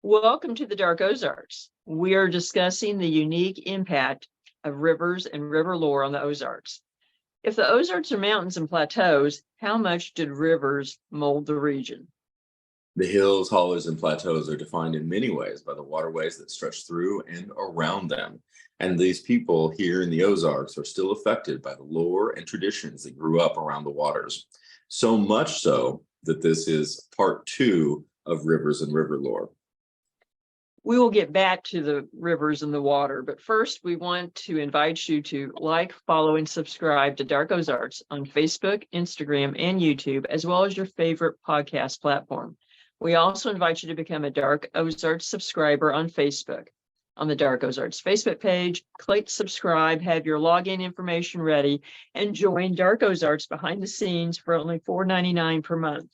Welcome to the Dark Ozarks. We are discussing the unique impact of rivers and river lore on the Ozarks. If the Ozarks are mountains and plateaus, how much did rivers mold the region? The hills, hollows, and plateaus are defined in many ways by the waterways that stretch through and around them. And these people here in the Ozarks are still affected by the lore and traditions that grew up around the waters. So much so that this is part two of Rivers and River Lore. We will get back to the rivers and the water, but first we want to invite you to like, follow, and subscribe to Dark Ozarks on Facebook, Instagram, and YouTube, as well as your favorite podcast platform. We also invite you to become a Dark Ozarks subscriber on Facebook. On the Dark Ozarks Facebook page, click subscribe, have your login information ready, and join Dark Ozarks behind the scenes for only $4.99 per month.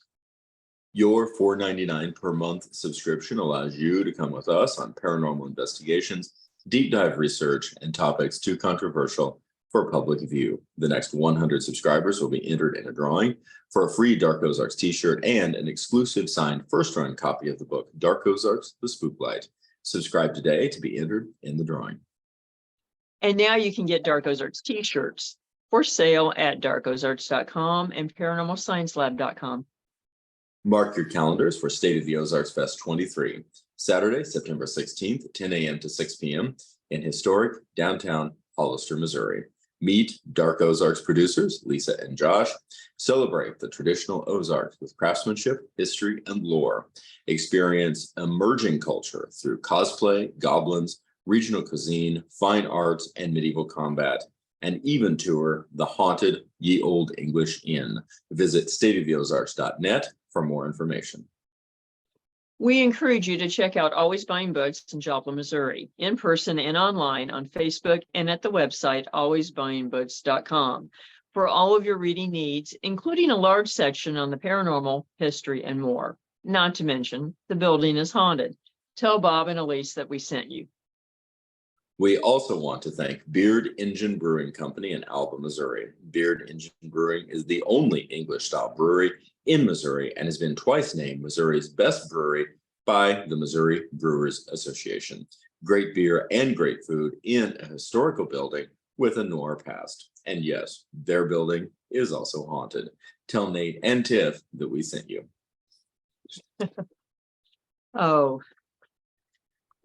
Your $4.99 per month subscription allows you to come with us on paranormal investigations, deep dive research, and topics too controversial for public view. The next 100 subscribers will be entered in a drawing for a free Dark Ozarks t-shirt and an exclusive signed first-run copy of the book, Dark Ozarks, The Spooklight. Subscribe today to be entered in the drawing. And now you can get Dark Ozarks t-shirts for sale at darkozarks.com and paranormalsciencelab.com. Mark your calendars for State of the Ozarks Fest 23, Saturday, September 16th, 10 a.m. to 6 p.m. in historic downtown Hollister, Missouri. Meet Dark Ozarks producers, Lisa and Josh. Celebrate the traditional Ozarks with craftsmanship, history, and lore. Experience emerging culture through cosplay, goblins, regional cuisine, fine arts, and medieval combat. And even tour the haunted Ye Olde English Inn. Visit stateoftheozarks.net for more information. We encourage you to check out Always Buying Books in Joplin, Missouri, in person and online on Facebook and at the website alwaysbuyingbooks.com for all of your reading needs, including a large section on the paranormal, history, and more. Not to mention, the building is haunted. Tell Bob and Elise that we sent you. We also want to thank Beard Engine Brewing Company in Alba, Missouri. Beard Engine Brewing is the only English-style brewery in Missouri and has been twice named Missouri's best brewery by the Missouri Brewers Association. Great beer and great food in a historical building with a noir past. And yes, their building is also haunted. Tell Nate and Tiff that we sent you. Oh,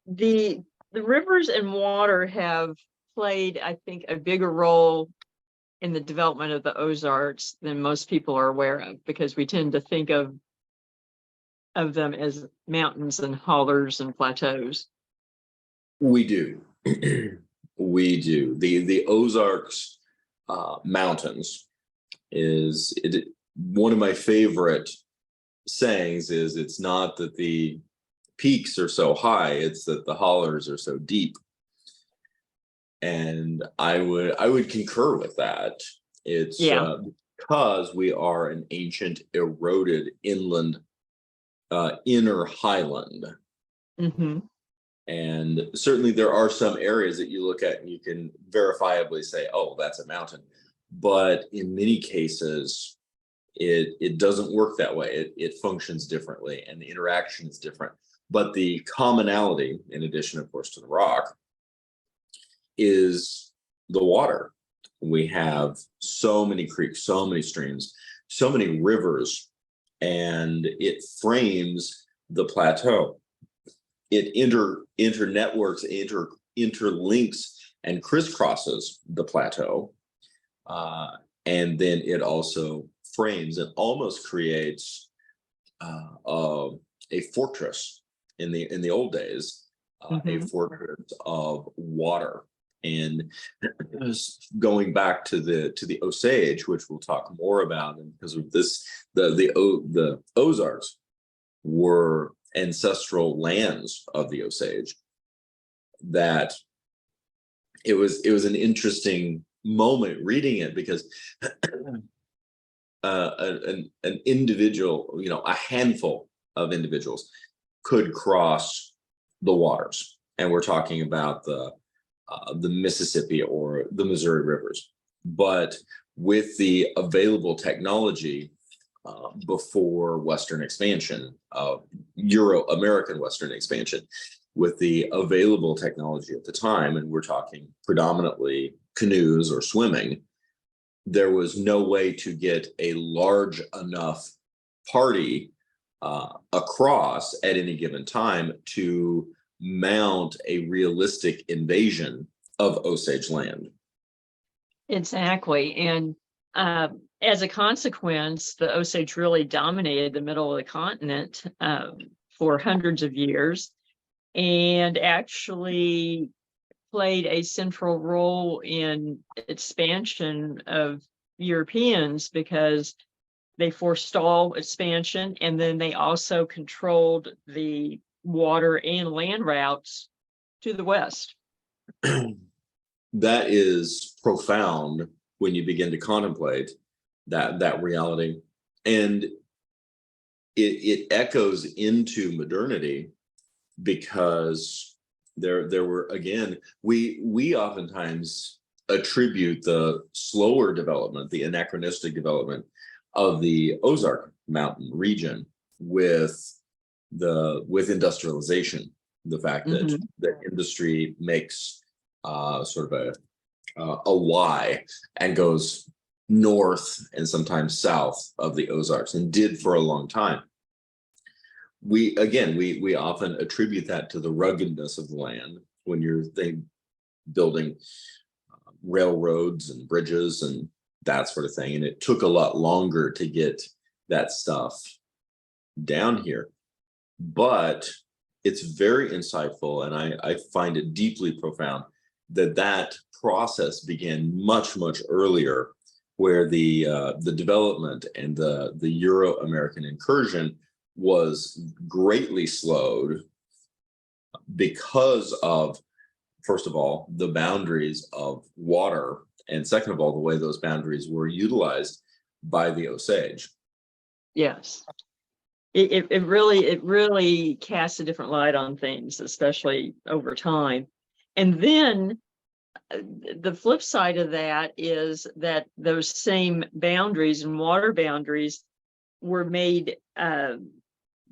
the rivers and water have played, I think, a bigger role in the development of the Ozarks than most people are aware of, because we tend to think of them as mountains and hollers and plateaus. We do. We do. The Ozarks mountains is one of my favorite sayings is it's not that the peaks are so high, it's that the hollers are so deep. And I would concur with that. It's because we are an ancient eroded inland inner highland. Mm-hmm. And certainly there are some areas that you look at and you can verifiably say, oh, that's a mountain. But in many cases, it doesn't work that way. It functions differently and the interaction is different. But the commonality, in addition, of course, to the rock, is the water. We have so many creeks, so many streams, so many rivers, and it frames the plateau. It internetworks, interlinks, and crisscrosses the plateau. And then it also frames and almost creates a fortress in the old days, a fortress of water. And going back to the Osage, which we'll talk more about, and because of this, the Ozarks were ancestral lands of the Osage. That it was an interesting moment reading it, because an individual, a handful of individuals could cross the waters, and we're talking about the Mississippi or the, Missouri rivers. But with the available technology before Western expansion, Euro-American Western expansion, with the available technology at the time, and we're talking predominantly canoes or swimming. There was no way to get a large enough party across at any given time to mount a realistic invasion of Osage land. Exactly. And as a consequence, the Osage really dominated the middle of the continent for hundreds of years, and actually played a central role in expansion of Europeans, because they forestalled expansion, and then they also controlled the water and land routes to the west. That is profound when you begin to contemplate that reality, and it echoes into modernity, because there were, again, we oftentimes attribute the slower development, the anachronistic development of the Ozark Mountain region with industrialization, the fact that the industry makes sort of a Y and goes north and sometimes south of the Ozarks, and did for a long time. We often attribute that to the ruggedness of the land when you're building railroads and bridges and that sort of thing. And it took a lot longer to get that stuff down here. But it's very insightful, and I find it deeply profound that process began much, much earlier, where the development and the Euro-American incursion was greatly slowed because of, first of all, the boundaries of water, and second of all, the way those boundaries were utilized by the Osage. Yes. It really casts a different light on things, especially over time. And then the flip side of that is that those same boundaries and water boundaries were made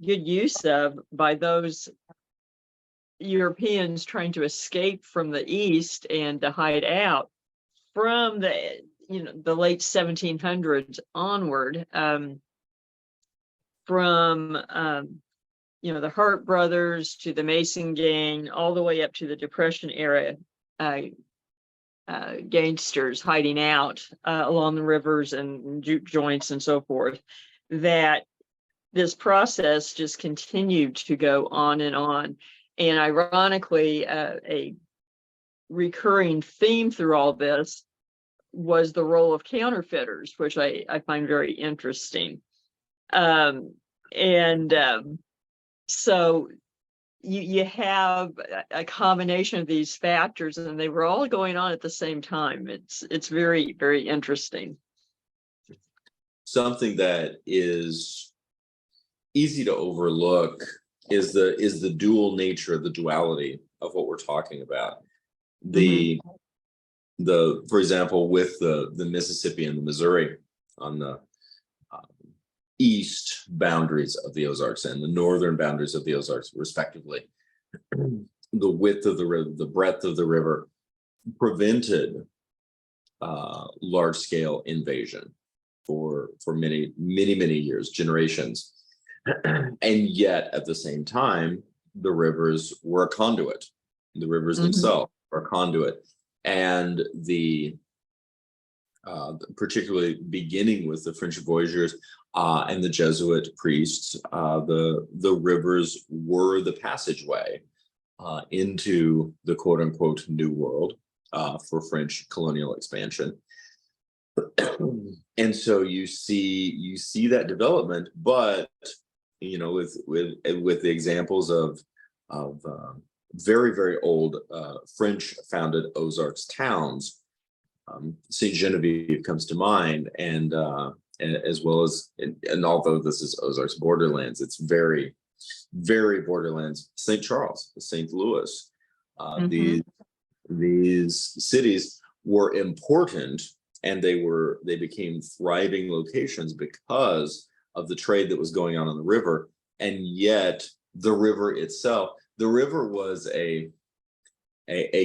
good use of by those Europeans trying to escape from the East and to hide out from the late 1700s onward, from the Hart brothers to the Mason gang, all the way up to the Depression era gangsters hiding out along the rivers and juke joints and so forth. That this process just continued to go on and on. And ironically, a recurring theme through all this was the role of counterfeiters, which I find very interesting. So you have a combination of these factors, and they were all going on at the same time. It's very, very interesting. Something that is easy to overlook is the dual nature, the duality of what we're talking about. For example, with the Mississippi and the Missouri on the east boundaries of the Ozarks and the northern boundaries of the Ozarks, respectively, the width of the river, the breadth of the river prevented large-scale invasion for many, many, many years, generations. And yet, at the same time, the rivers were a conduit. The rivers themselves are a conduit. And particularly beginning with the French voyageurs and the Jesuit priests, the rivers were the passageway into the quote unquote New World for French colonial expansion. And so you see that development, but with the examples of very, very old French founded Ozarks towns, Saint Genevieve comes to mind, and as well as, and although this is Ozarks borderlands, it's very, very borderlands. St. Charles, St. Louis, these cities were important, and they became thriving locations because of the trade that was going on the river. And yet the river itself, the river was a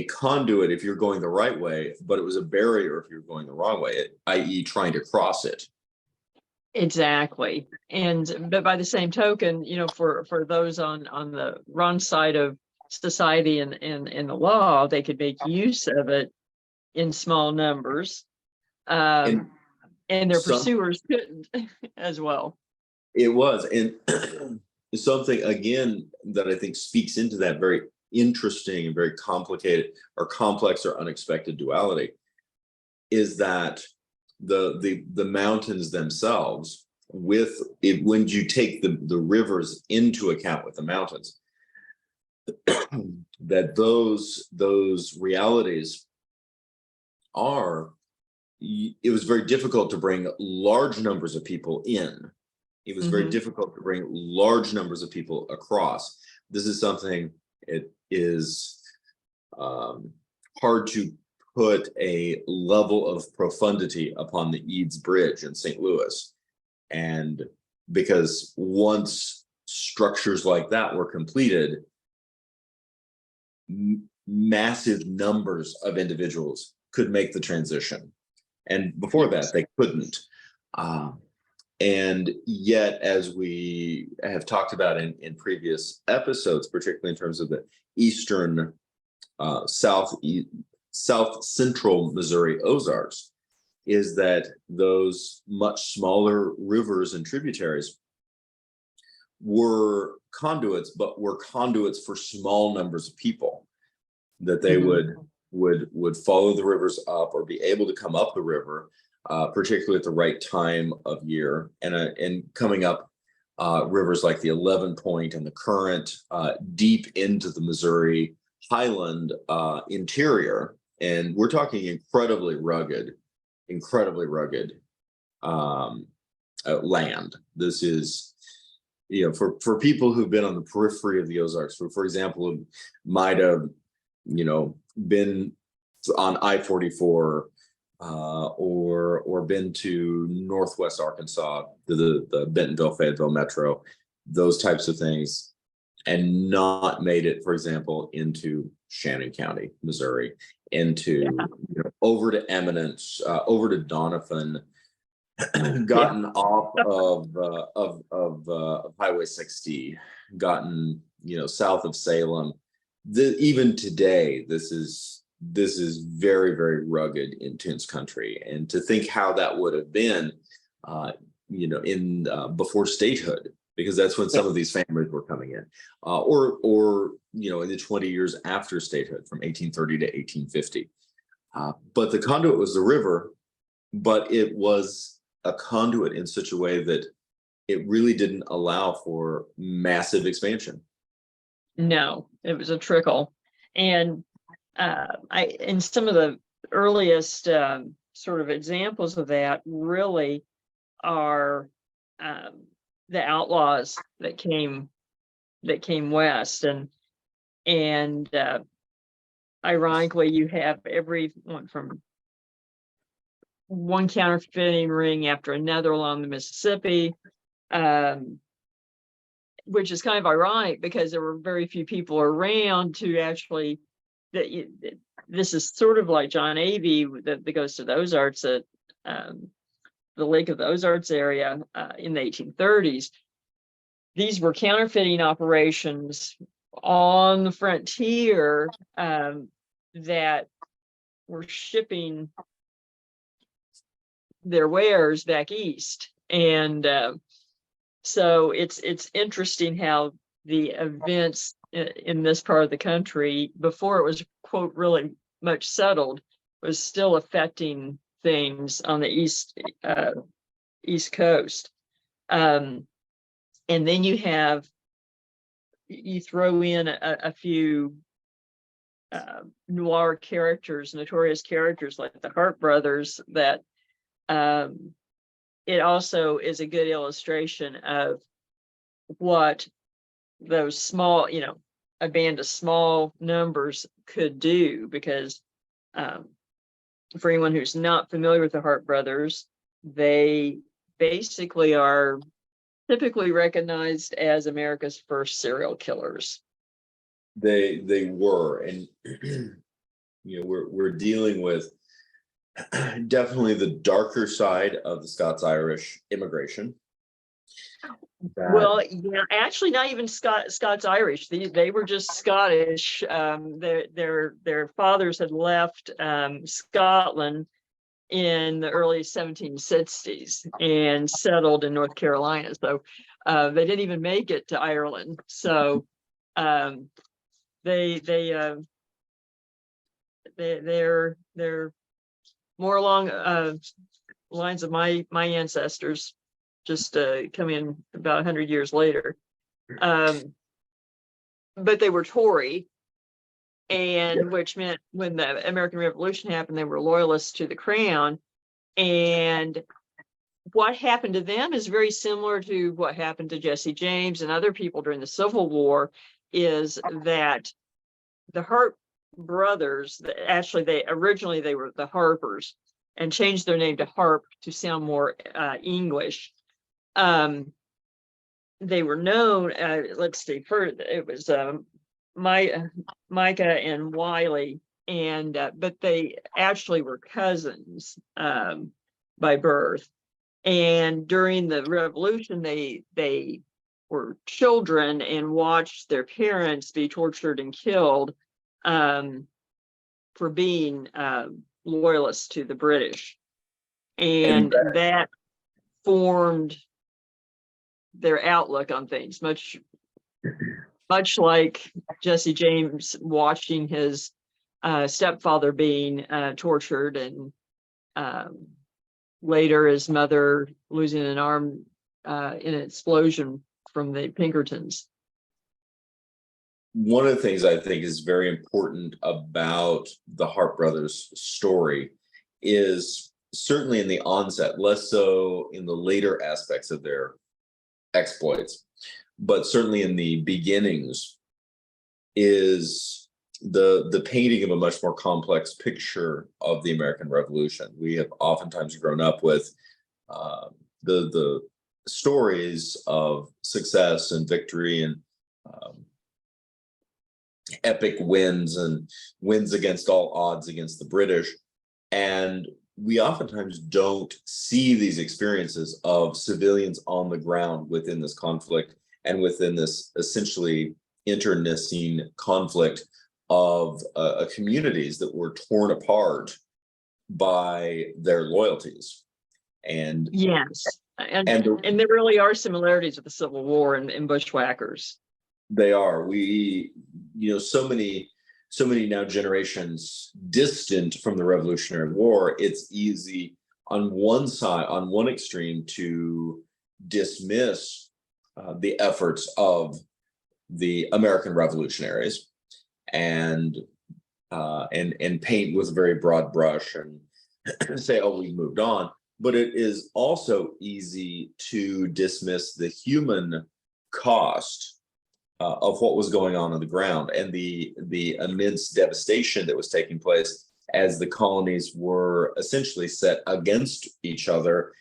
conduit if you're going the right way, but it was a barrier if you're going the wrong way, i.e. trying to cross it. Exactly. But by the same token, for those on the wrong side of society and the law, they could make use of it in small numbers. And their pursuers couldn't as well. It was. And something, again, that I think speaks into that very interesting and very complicated or complex or unexpected duality is that the mountains themselves, with it, when you take the rivers into account with the mountains, that those realities are, it was very difficult to bring large numbers of people in. It was very difficult to bring large numbers of people across. This is something, it is hard to put a level of profundity upon the Eads Bridge in St. Louis. And because once structures like that were completed, massive numbers of individuals could make the transition. And before that, they couldn't. And yet, as we have talked about in previous episodes, particularly in terms of the eastern, south central Missouri Ozarks, is that those much smaller rivers and tributaries were conduits, but were conduits for small numbers of people, that they would follow the rivers up or be able to come up the river, particularly at the right time of year, and coming up rivers like the 11 Point and the Current, deep into the Missouri highland interior. And we're talking incredibly rugged land. This is, for people who've been on the periphery of the Ozarks, for example, who might have, been on I-44 or been to Northwest Arkansas, the Bentonville, Fayetteville Metro, those types of things, and not made it, for example, into Shannon County, Missouri, into over to Eminence, over to Doniphan, gotten off of Highway 60, gotten south of Salem. Even today, this is very, very rugged, intense country. And to think how that would have been, in before statehood, because that's when some of these families were coming in, or in the 20 years after statehood, from 1830 to 1850. But the conduit was the river, but it was a conduit in such a way that it really didn't allow for massive expansion. No, it was a trickle. And in some of the earliest sort of examples of that really are the outlaws that came west, and ironically, you have everyone from one counterfeiting ring after another along the Mississippi, which is kind of ironic because there were very few people around to actually. This is sort of like John Avey, the Ghost of the Ozarks, at the Lake of the Ozarks area in the 1830s. These were counterfeiting operations on the frontier that were shipping their wares back east. And so it's interesting how the events in this part of the country, before it was, quote, really much settled, was still affecting things on the east coast. And then you throw in a few noir characters, notorious characters like the Hart brothers, that it also is a good illustration of what those small, a band of small numbers could do. Because for anyone who's not familiar with the Hart brothers, they basically are typically recognized as America's first serial killers. They were, and we're dealing with definitely the darker side of the Scots-Irish immigration. Well, yeah, actually, not even Scots-Irish. They were just Scottish. Their fathers had left Scotland in the early 1760s and settled in North Carolina. So they didn't even make it to Ireland. So they're more along lines of my ancestors, just come in about 100 years later. But they were Tory, and which meant when the American Revolution happened, they were loyalists to the crown. And what happened to them is very similar to what happened to Jesse James and other people during the Civil War, is that the Hart brothers, actually they were the Harpers and changed their name to Harp to sound more English. They were known, let's see, first it was Micah and Wiley, and but they actually were cousins by birth. And during the Revolution, they were children and watched their parents be tortured and killed for being loyalists to the British, and that formed their outlook on things, much like Jesse James watching his stepfather being tortured, and later his mother losing an arm in an explosion from the Pinkertons. One of the things I think is very important about the Hart brothers story is certainly in the onset, less so in the later aspects of their exploits, but certainly in the beginnings, is the painting of a much more complex picture of the American Revolution. We have oftentimes grown up with the stories of success and victory and epic wins and wins against all odds against the British. And we oftentimes don't see these experiences of civilians on the ground within this conflict and within this essentially internecine conflict of communities that were torn apart by their loyalties. And yes, and there really are similarities with the Civil War and bushwhackers. They are. So many now generations distant from the Revolutionary War, it's easy on one side, on one extreme, to dismiss the efforts of the American revolutionaries and paint with a very broad brush and say, oh, we've moved on. But it is also easy to dismiss the human cost of what was going on the ground and the immense devastation that was taking place as the colonies were essentially set against each other,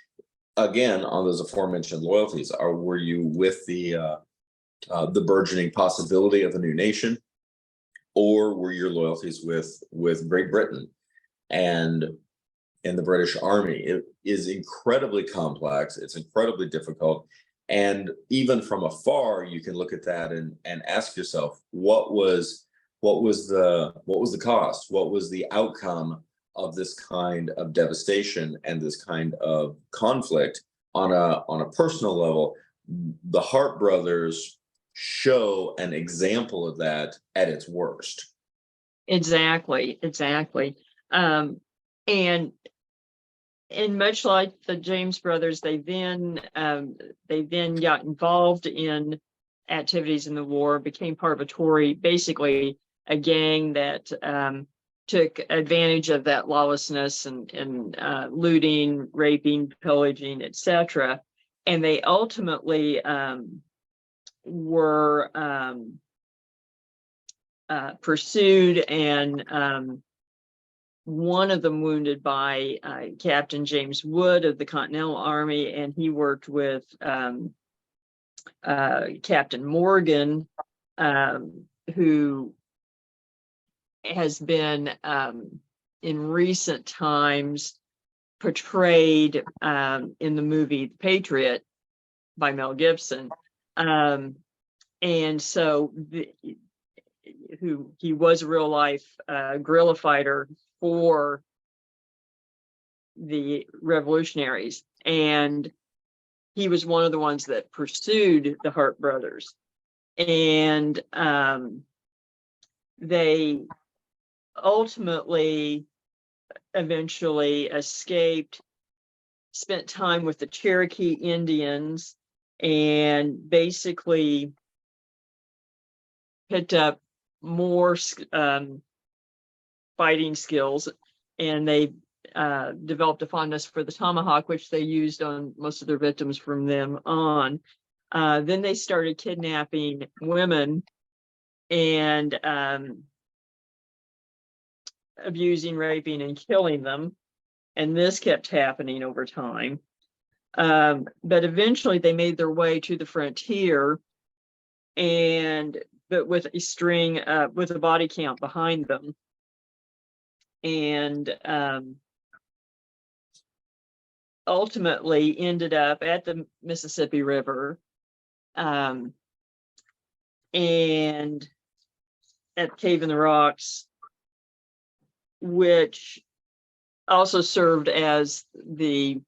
again, on those aforementioned loyalties. Were you with the burgeoning possibility of a new nation, or were your loyalties with Great Britain and the British Army? It is incredibly complex. It's incredibly difficult. And even from afar, you can look at that and ask yourself, what was the cost? What was the outcome of this kind of devastation and this kind of conflict on a personal level? The Hart brothers show an example of that at its worst. Exactly. And much like the James brothers, they then got involved in activities in the war, became part of a Tory, basically a gang that took advantage of that lawlessness and looting, raping, pillaging, etc. And they ultimately were pursued, and one of them wounded by Captain James Wood of the Continental Army, and he worked with Captain Morgan, who has been in recent times portrayed in the movie Patriot by Mel Gibson. And so who he was a real life guerrilla fighter for the revolutionaries. And he was one of the ones that pursued the Hart brothers. And they ultimately eventually escaped, spent time with the Cherokee Indians, and basically picked up more fighting skills, and they developed a fondness for the tomahawk, which they used on most of their victims from them on. Then they started kidnapping women and abusing, raping, and killing them. And this kept happening over time. But eventually they made their way to the frontier, but with a string, with a body count behind them. And ultimately ended up at the Mississippi River, and at Cave in the Rocks, which also served as the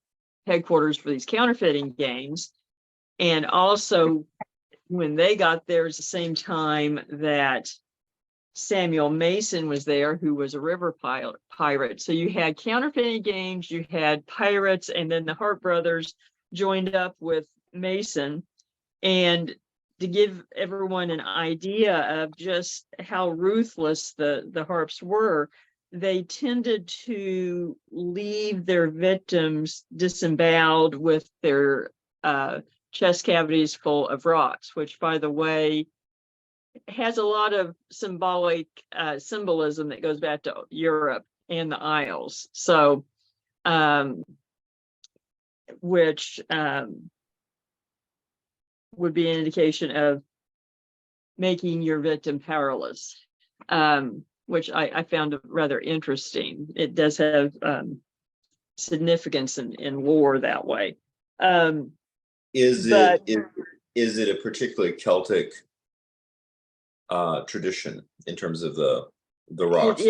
headquarters for these counterfeiting gangs. And also, when they got there, it's the same time that Samuel Mason was there, who was a river pirate. So you had counterfeiting gangs, you had pirates, and then the Hart brothers joined up with Mason. And to give everyone an idea of just how ruthless the Harps were, they tended to leave their victims disemboweled with their chest cavities full of rocks, which, by the way, has a lot of symbolic symbolism that goes back to Europe and the Isles. So, which would be an indication of making your victim powerless, which I found rather interesting. It does have significance in lore that way. Is it a particularly Celtic tradition in terms of the rocks?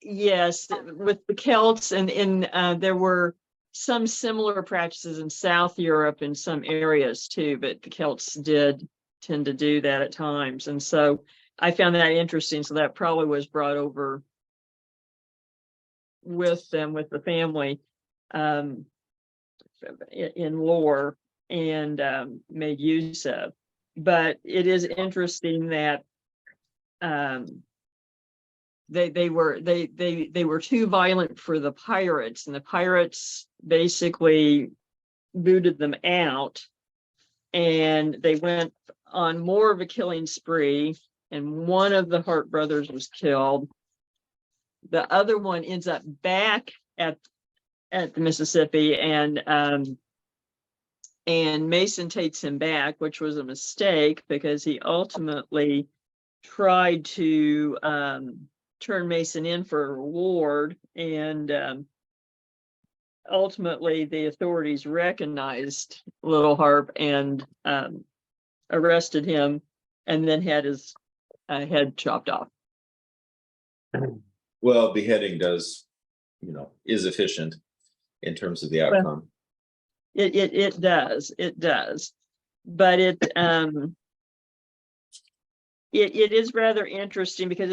Yes, with the Celts, and there were some similar practices in South Europe in some areas too, but the Celts did tend to do that at times. And so I found that interesting. So that probably was brought over with them, with the family, in lore, and made use of. But it is interesting that they were too violent for the pirates, and the pirates basically booted them out, and they went on more of a killing spree, and one of the Hart brothers was killed. The other one ends up back at the Mississippi, and Mason takes him back, which was a mistake, because he ultimately tried to turn Mason in for a reward, and ultimately the authorities recognized Little Harp and arrested him, and then had his head chopped off. Well, beheading is efficient in terms of the outcome. It does, but it is rather interesting, because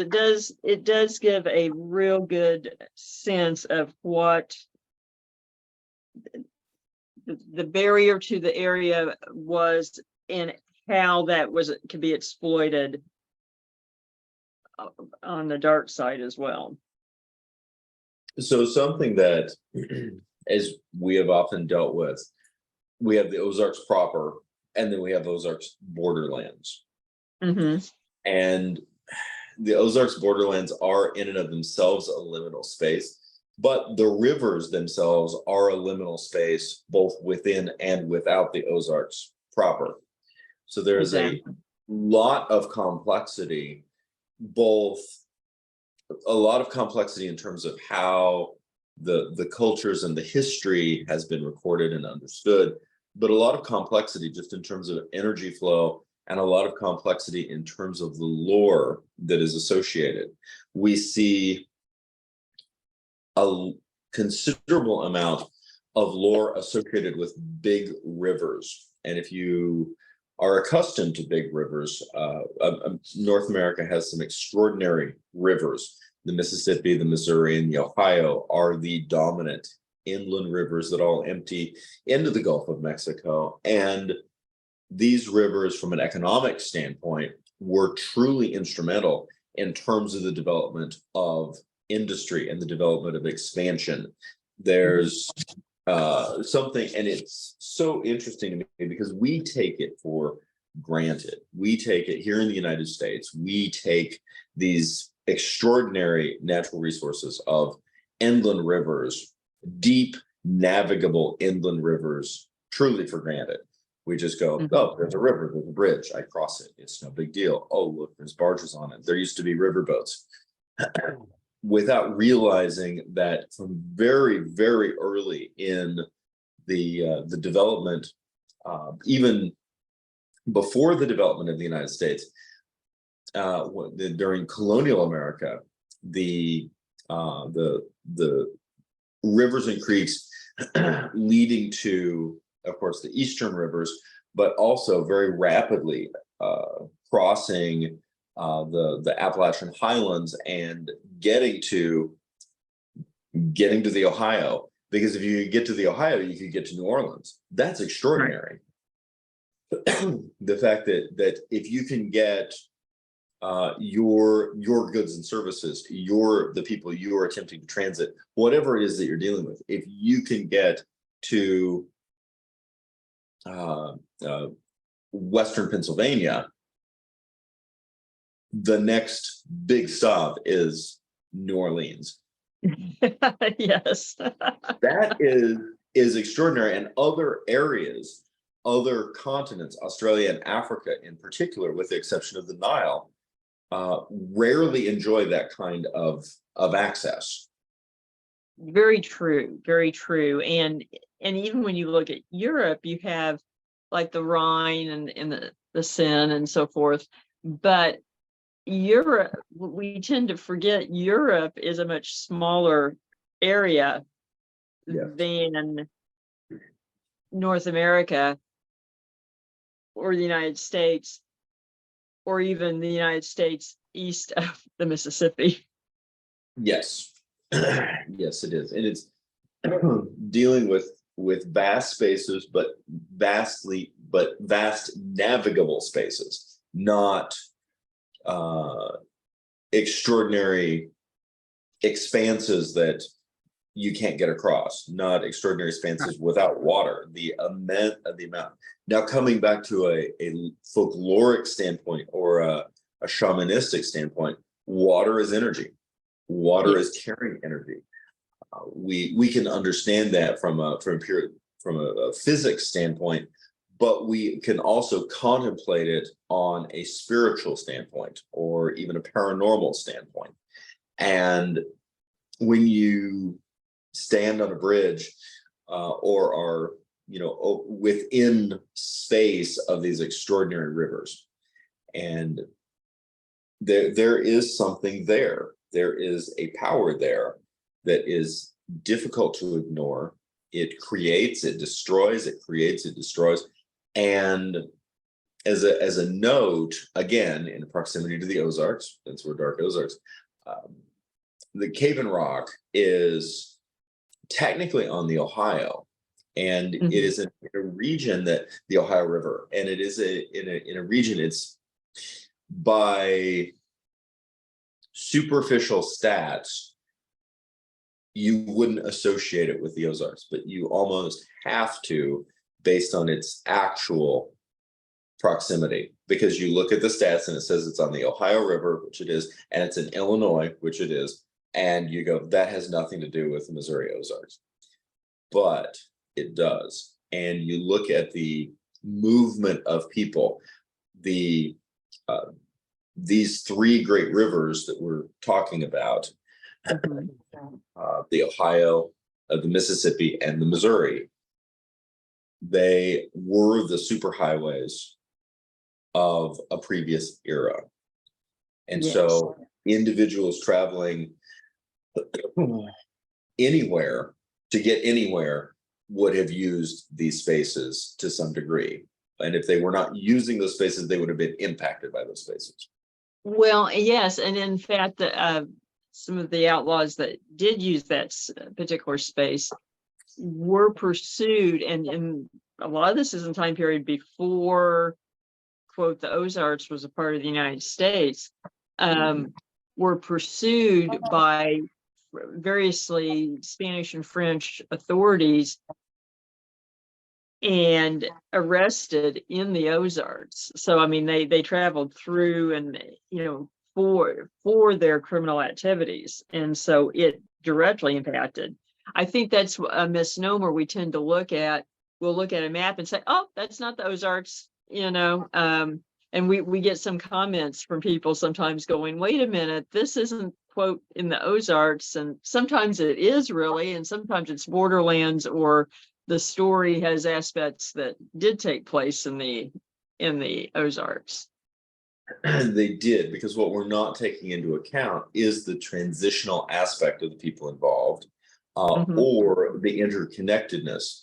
it does give a real good sense of what the barrier to the area was, and how that could be exploited on the dark side as well. So something that, as we have often dealt with, we have the Ozarks proper, and then we have Ozarks borderlands. Mm-hmm. And the Ozarks borderlands are in and of themselves a liminal space, but the rivers themselves are a liminal space, both within and without the Ozarks proper. So there's Exactly. a lot of complexity, both a lot of complexity in terms of how the cultures and the history has been recorded and understood, but a lot of complexity just in terms of energy flow, and a lot of complexity in terms of the lore that is associated. We see a considerable amount of lore associated with big rivers. And if you are accustomed to big rivers, North America has some extraordinary rivers. The Mississippi, the Missouri, and the Ohio are the dominant inland rivers that all empty into the Gulf of Mexico. And these rivers, from an economic standpoint, were truly instrumental in terms of the development of industry and the development of expansion. There's something, and it's so interesting to me because we take it for granted. We take it here in the United States, we take these extraordinary natural resources of inland rivers, deep navigable inland rivers, truly for granted. We just go, oh, there's a river, there's a bridge, I cross it, it's no big deal. Oh, look, there's barges on it. There used to be riverboats. Without realizing that from very, very early in the development, even before the development of the United States, during colonial America, the rivers and creeks leading to, of course, the eastern rivers, but also very rapidly crossing the Appalachian Highlands and getting to the Ohio. Because if you get to the Ohio, you could get to New Orleans. That's extraordinary. Right. The fact that if you can get your goods and services, the people you are attempting to transit, whatever it is that you're dealing with, if you can get to Western Pennsylvania, the next big stop is New Orleans. Yes. That is extraordinary. And other areas, other continents, Australia and Africa in particular, with the exception of the Nile, rarely enjoy that kind of access. Very true, very true. And even when you look at Europe, you have like the Rhine and the Seine and so forth. But Europe, we tend to forget Europe is a much smaller area than North America or the United States, or even the United States east of the Mississippi. Yes. Yes, it is. And it's dealing with vast spaces, but vast navigable spaces, not extraordinary expanses that you can't get across, not extraordinary expanses without water. The amount. Now, coming back to a folkloric standpoint or a shamanistic standpoint, water is energy. Water is carrying energy. We can understand that from a physics standpoint, but we can also contemplate it on a spiritual standpoint or even a paranormal standpoint. And when you stand on a bridge or are, within space of these extraordinary rivers, and there is something there. There is a power there that is difficult to ignore. It creates, it destroys, it creates, it destroys. And as a note, again, in proximity to the Ozarks, that's where Dark Ozarks, the Cave and Rock is technically on the Ohio, and it is in a region that the Ohio River, and it is in a region, it's by superficial stats, you wouldn't associate it with the Ozarks, but you almost have to, based on its actual proximity, because you look at the stats and it says it's on the Ohio River, which it is, and it's in Illinois, which it is, and you go, that has nothing to do with the Missouri Ozarks, but it does. And you look at the movement of people. the these three great rivers that we're talking about, Mhm. the Ohio, the Mississippi, and the Missouri, they were the superhighways of a previous era. And Yes. so individuals traveling anywhere to get anywhere would have used these spaces to some degree. And if they were not using those spaces, they would have been impacted by those spaces. Well, yes, and in fact, some of the outlaws that did use that particular space were pursued, and a lot of this is in time period before, quote, the Ozarks was a part of the United States, were pursued by variously Spanish and French authorities and arrested in the Ozarks. So, I mean, they traveled through and, for their criminal activities. And so it directly impacted. I think that's a misnomer we tend to look at. We'll look at a map and say, oh, that's not the Ozarks, and we get some comments from people sometimes going, wait a minute, this isn't, quote, in the Ozarks. And sometimes it is really, and sometimes it's borderlands, or the story has aspects that did take place in the Ozarks. They did, because what we're not taking into account is the transitional aspect of the people involved, or the interconnectedness.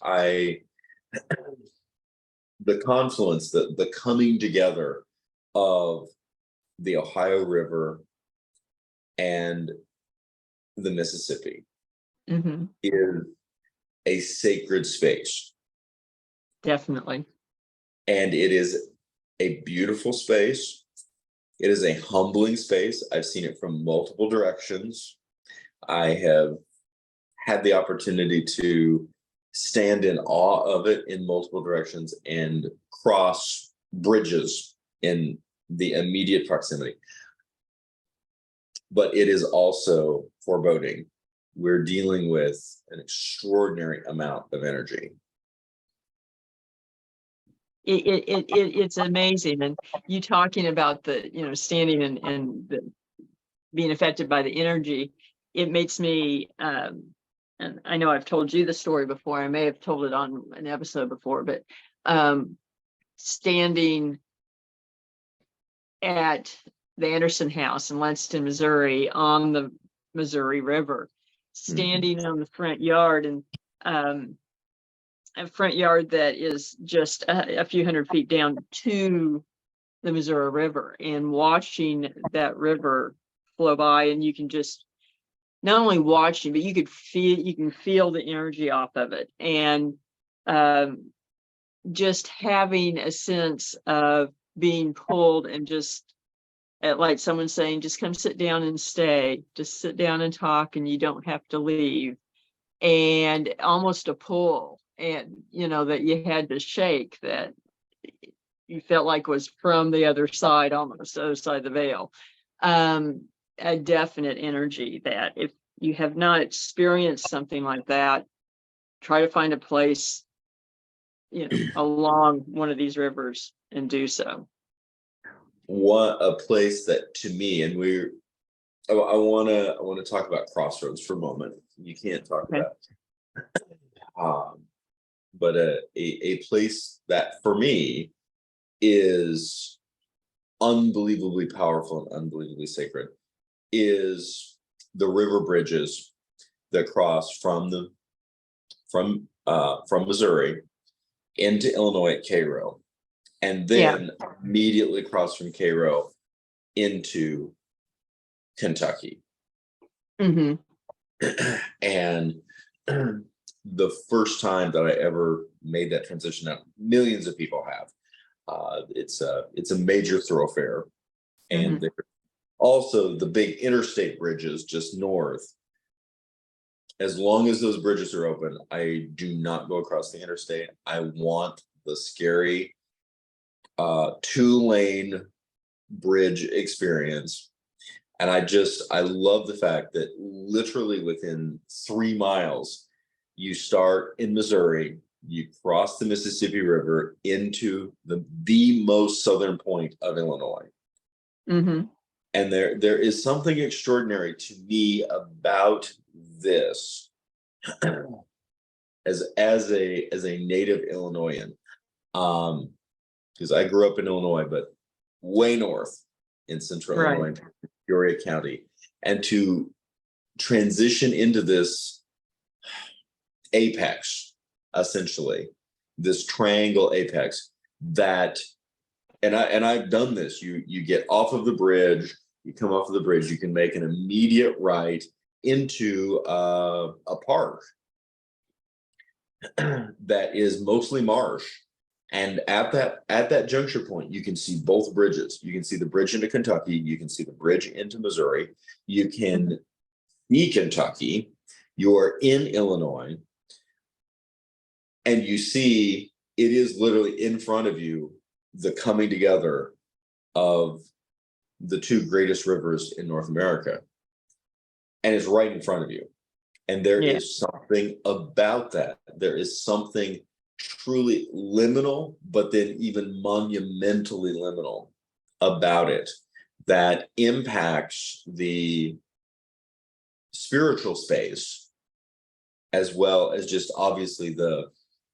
The confluence, the coming together of the Ohio River and the Mississippi is a sacred space. Definitely. And it is a beautiful space. It is a humbling space. I've seen it from multiple directions. I have had the opportunity to stand in awe of it in multiple directions and cross bridges in the immediate proximity. But it is also foreboding. We're dealing with an extraordinary amount of energy. It's amazing. And you talking about the, standing and being affected by the energy, it makes me, and I know I've told you the story before, I may have told it on an episode before, but standing at the Anderson House in Lanston, Missouri, on the Missouri River, standing on the front yard, and a front yard that is just a few hundred feet down to the Missouri River, and watching that river flow by, and you can just not only watching, but you can feel the energy off of it, and just having a sense of being pulled, and just like someone saying, just come sit down and stay, just sit down and talk, and you don't have to leave, and almost a pull, and that you had to shake, that you felt like was from the other side, almost the other side of the veil. A definite energy that if you have not experienced something like that, try to find a place, along one of these rivers and do so. What a place that, to me, and I want to talk about Crossroads for a moment. You can't talk about, but a place that for me is unbelievably powerful and unbelievably sacred is the river bridges that cross from Missouri into Illinois at Cairo, and then immediately cross from Cairo into Kentucky. And the first time that I ever made that transition, now millions of people have. It's a major thoroughfare, and there's also the big interstate bridges just north. As long as those bridges are open, I do not go across the interstate. I want the scary 2-lane bridge experience. And I love the fact that literally within 3 miles, you start in Missouri, you cross the Mississippi River into the most southern point of Illinois. Mhm. And there is something extraordinary to me about this as a native Illinoisan. Because I grew up in Illinois, but way north in central Right. Illinois, Peoria County, and to transition into this apex, essentially, this triangle apex that, and I've done this. You get off of the bridge, you come off of the bridge, you can make an immediate right into a park that is mostly marsh. And at that juncture point, you can see both bridges. You can see the bridge into Kentucky. You can see the bridge into Missouri. You can see Kentucky. You are in Illinois. And you see it is literally in front of you, the coming together of the two greatest rivers in North America. And it's right in front of you. And there Yeah. is something about that. There is something truly liminal, but then even monumentally liminal about it that impacts the spiritual space, as well as just obviously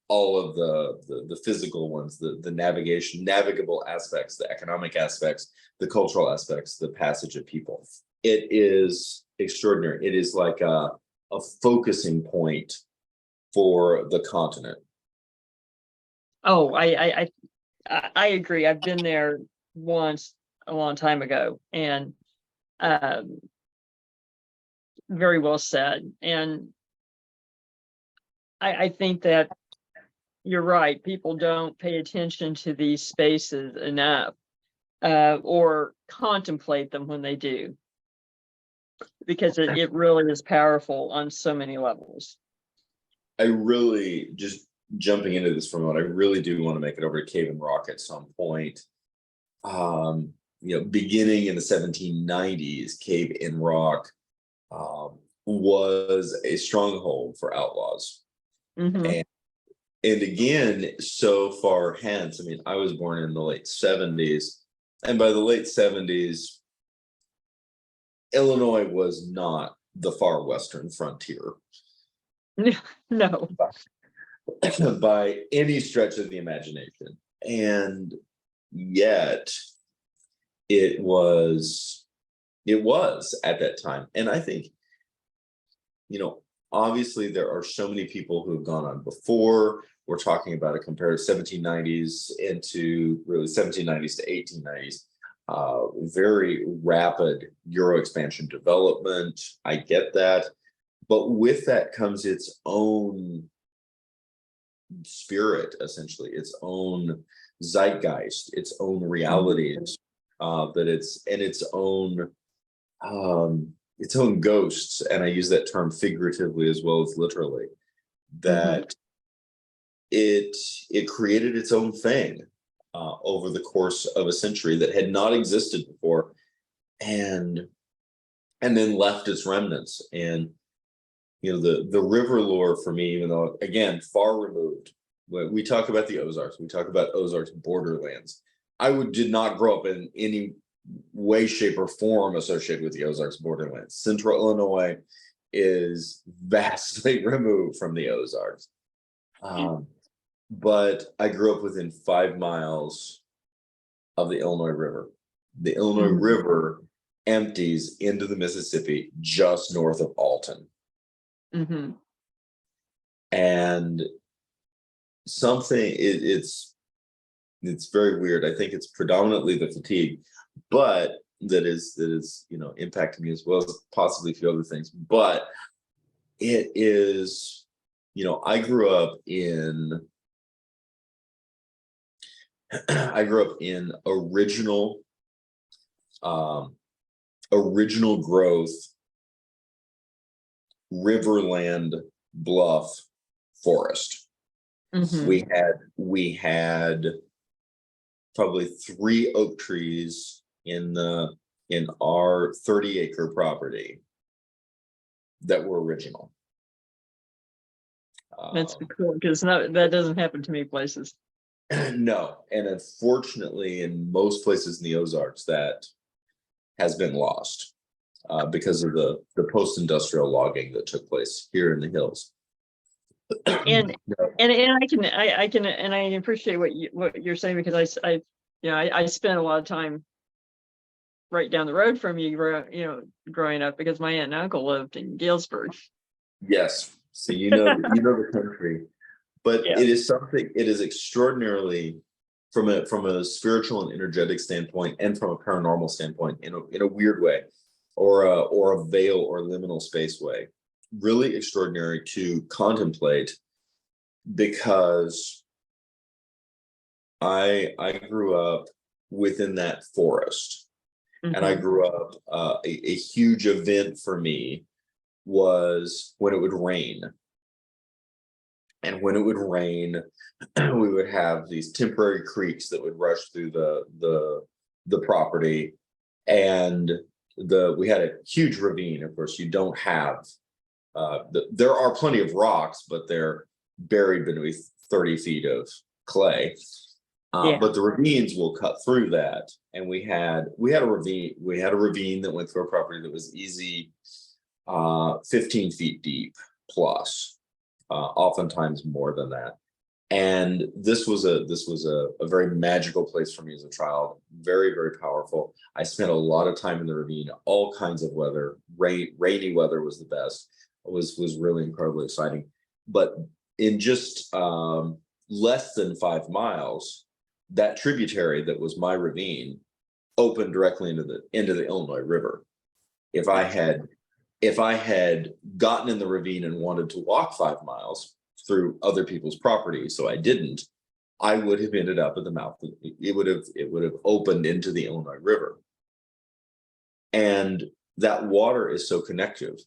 all of the physical ones, the navigable aspects, the economic aspects, the cultural aspects, the passage of people. It is extraordinary. It is like a focusing point for the continent. Oh, I agree. I've been there once a long time ago, and very well said. And I think that you're right. People don't pay attention to these spaces enough, or contemplate them when they do, because it really is powerful on so many levels. I really, just jumping into this for a moment, I really do want to make it over to Cave and Rock at some point. Beginning in the 1790s, Cave in Rock was a stronghold for outlaws. Mhm. And again, so far hence, I mean, I was born in the late 70s, and by the late 70s, Illinois was not the far western frontier No. by any stretch of the imagination. And yet it was at that time. And I think, obviously there are so many people who have gone on before. We're talking about a comparative 1790s into really 1790s to 1890s. Very rapid Euro expansion development. I get that. But with that comes its own spirit, essentially, its own zeitgeist, its own realities, that its own ghosts. And I use that term figuratively as well as literally, that it created its own thing over the course of a century that had not existed before, and then left its remnants. And the river lore for me, even though again far removed, when we talk about the Ozarks, we talk about Ozarks borderlands. Did not grow up in any way, shape, or form associated with the Ozarks borderlands. Central Illinois is vastly removed from the Ozarks. But I grew up within 5 miles of the Illinois River. The Illinois River empties into the Mississippi just north of Alton. And it's very weird. I think it's predominantly the fatigue, but that is impacting me, as well as possibly a few other things. But it is, I grew up in original growth riverland bluff forest. We had probably 3 oak trees in our 30-acre property that were original. That's cool because that doesn't happen to many places. No, and unfortunately, in most places in the Ozarks, that has been lost because of the post-industrial logging that took place here in the hills. And I appreciate what you're saying because I spent a lot of time right down the road from you, growing up because my aunt and uncle lived in Galesburg. Yes, so you know the country, but Yeah. it is extraordinarily from a spiritual and energetic standpoint, and from a paranormal standpoint, in a weird way, or a veil or liminal space way, really extraordinary to contemplate, because I grew up within that forest, and I Mhm. grew up a huge event for me was when it would rain. And when it would rain, we would have these temporary creeks that would rush through the property, and we had a huge ravine. Of course, you don't have there are plenty of rocks, but they're buried beneath 30 feet of clay. Yeah. But the ravines will cut through that, and we had a ravine that went through a property that was easy 15 feet deep plus, oftentimes more than that. And this was a very magical place for me as a child. Very, very powerful. I spent a lot of time in the ravine, all kinds of weather. Rainy weather was the best. It was really incredibly exciting. But in just less than 5 miles, that tributary that was my ravine opened directly into the Illinois River. If I had gotten in the ravine and wanted to walk 5 miles through other people's property, so I didn't, I would have ended up at the mouth. It would have opened into the Illinois River. And that water is so connective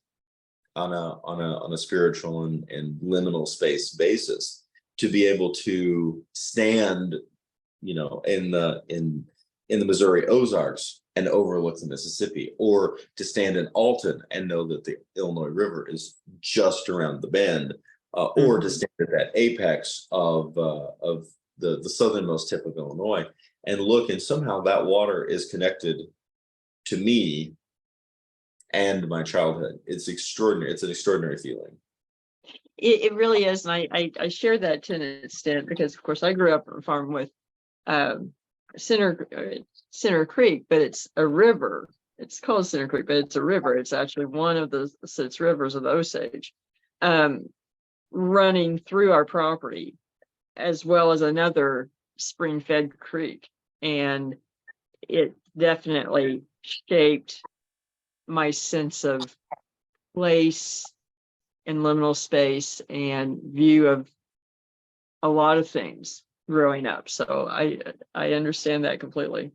on a spiritual and liminal space basis, to be able to stand, in the Missouri Ozarks and overlook the Mississippi, or to stand in Alton and know that the Illinois River is just around the bend, or to stand at that apex of the southernmost tip of Illinois and look, and somehow that water is connected to me and my childhood. It's extraordinary. It's an extraordinary feeling. It really is, and I share that to an extent because, of course, I grew up on a farm with Center Creek, but it's a river. It's called Center Creek, but it's a river. It's actually one of the 6 rivers of the Osage, running through our property, as well as another spring-fed creek, and it definitely shaped my sense of place and liminal space and view of a lot of things growing up. So I understand that completely.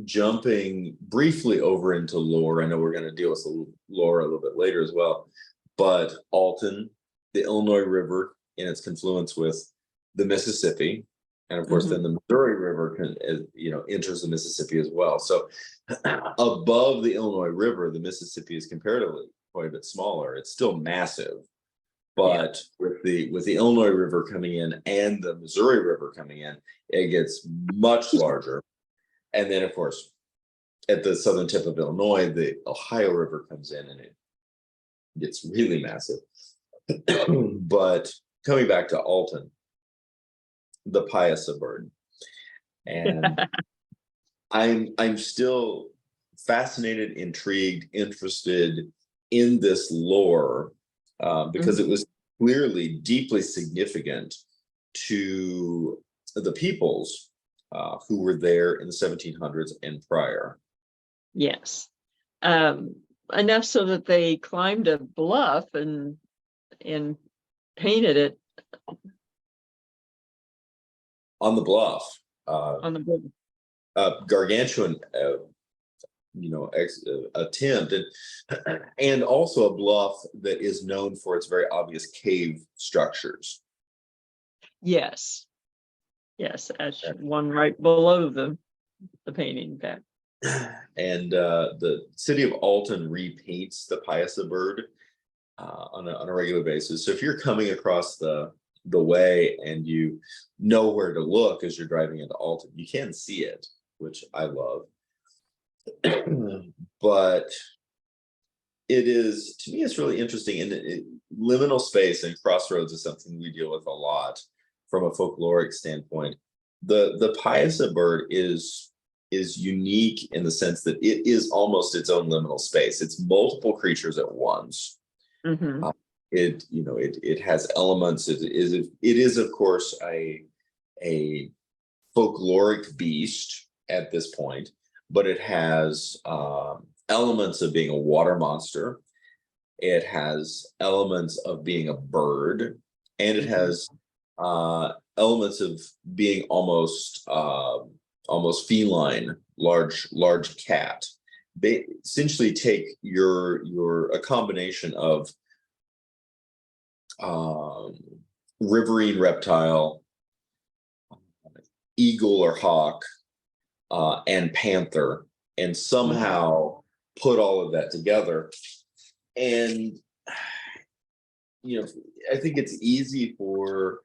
Jumping briefly over into lore, I know we're going to deal with lore a little bit later as well, but Alton, the Illinois River in its confluence with the Mississippi, and of course then the Missouri River enters the Mississippi as well. So above the Illinois River, the Mississippi is comparatively quite a bit smaller. It's still massive, but with the Illinois River coming in and the Missouri River coming in, it gets much larger. And then, of course, at the southern tip of Illinois, the Ohio River comes in and it gets really massive. But coming back to Alton, the Piasa bird, and I'm still fascinated, intrigued, interested in this lore, because it was clearly deeply significant to the peoples who were there in the 1700s and prior. Yes. Enough so that they climbed a bluff and painted it On the bluff. on the bluff. Gargantuan attempt, and also a bluff that is known for its very obvious cave structures. Yes. As one right below the painting back. And the city of Alton repaints the Piasa bird on a regular basis. So if you're coming across the way and you know where to look as you're driving into Alton, you can see it, which I love. But it is, to me, it's really interesting. And liminal space and crossroads is something we deal with a lot from a folkloric standpoint. The Piasa bird is unique in the sense that it is almost its own liminal space. It's multiple creatures at once. Mm-hmm. It has elements. It is of course a folkloric beast at this point, but it has elements of being a water monster. It has elements of being a bird, and it has elements of being almost feline, large cat. They essentially take a combination of riverine reptile, eagle or hawk, and panther, and somehow put all of that together. And I think it's easy for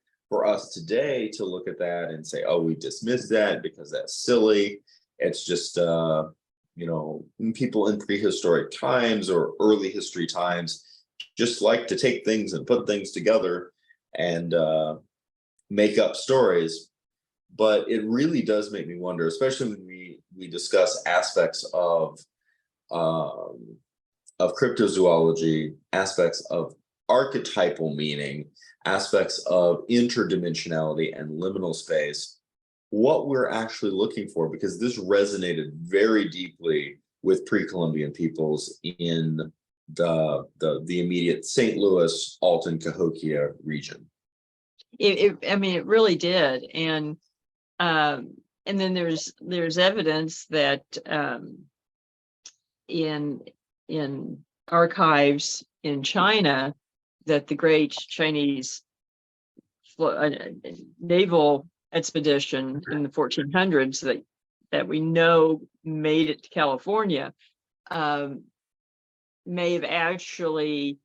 us today to look at that and say, oh, we dismiss that because that's silly. It's just people in prehistoric times or early history times just like to take things and put things together and make up stories. But it really does make me wonder, especially when we discuss aspects of cryptozoology, aspects of archetypal meaning, aspects of interdimensionality and liminal space, what we're actually looking for, because this resonated very deeply with pre-Columbian peoples in the immediate St. Louis, Alton, Cahokia region. It really did. And then there's evidence that in archives in China that the great Chinese naval expedition in the 1400s that we know made it to California may have actually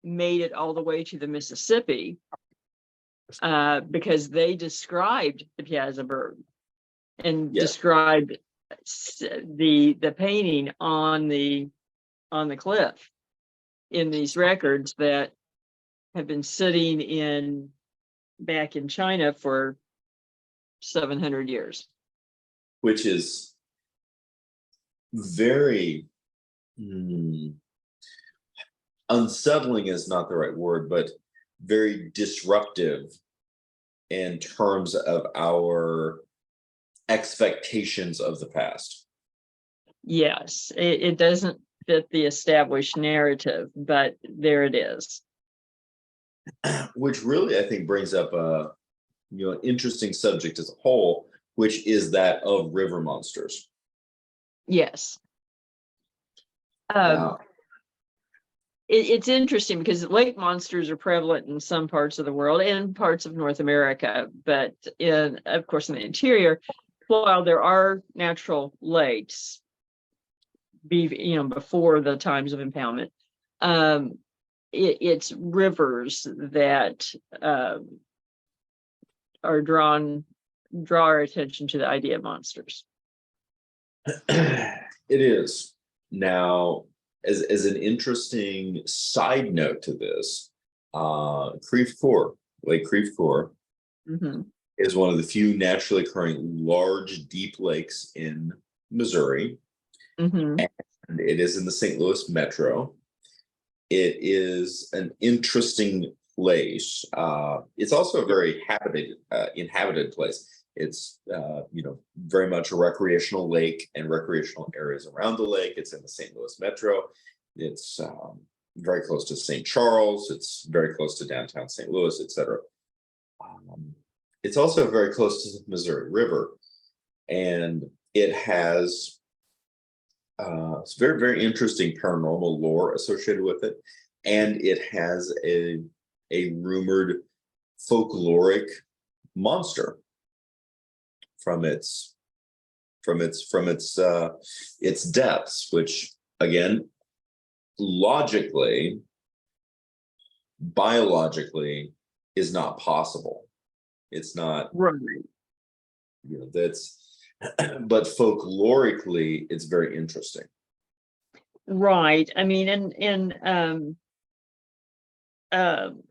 made it all the way to the Mississippi because they described the Piazza bird and described the painting on the cliff in these records that have been sitting back in China for 700 years. Which is very unsettling is not the right word, but very disruptive in terms of our expectations of the past. Yes, it doesn't fit the established narrative, but there it is. Which really, I think, brings up an interesting subject as a whole, which is that of river monsters. Yes. Wow. It's interesting because lake monsters are prevalent in some parts of the world and parts of North America, but of course, in the interior, while there are natural lakes, before the times of impoundment, it's rivers that draw our attention to the idea of monsters. It is. Now, as an interesting side note to this, Lake Creve Coeur, is one of the few naturally occurring large, deep lakes in Missouri. And it is in the St. Louis metro. It is an interesting place. It's also a very inhabited place. It's very much a recreational lake and recreational areas around the lake. It's in the St. Louis metro. It's very close to St. Charles. It's very close to downtown St. Louis, etc. It's also very close to the Missouri River, and it has it's very, very interesting paranormal lore associated with it, and it has a rumored folkloric monster from its depths, which again, logically, biologically is not possible. It's not, Right. that's, but folklorically, it's very interesting. Right. I mean, and um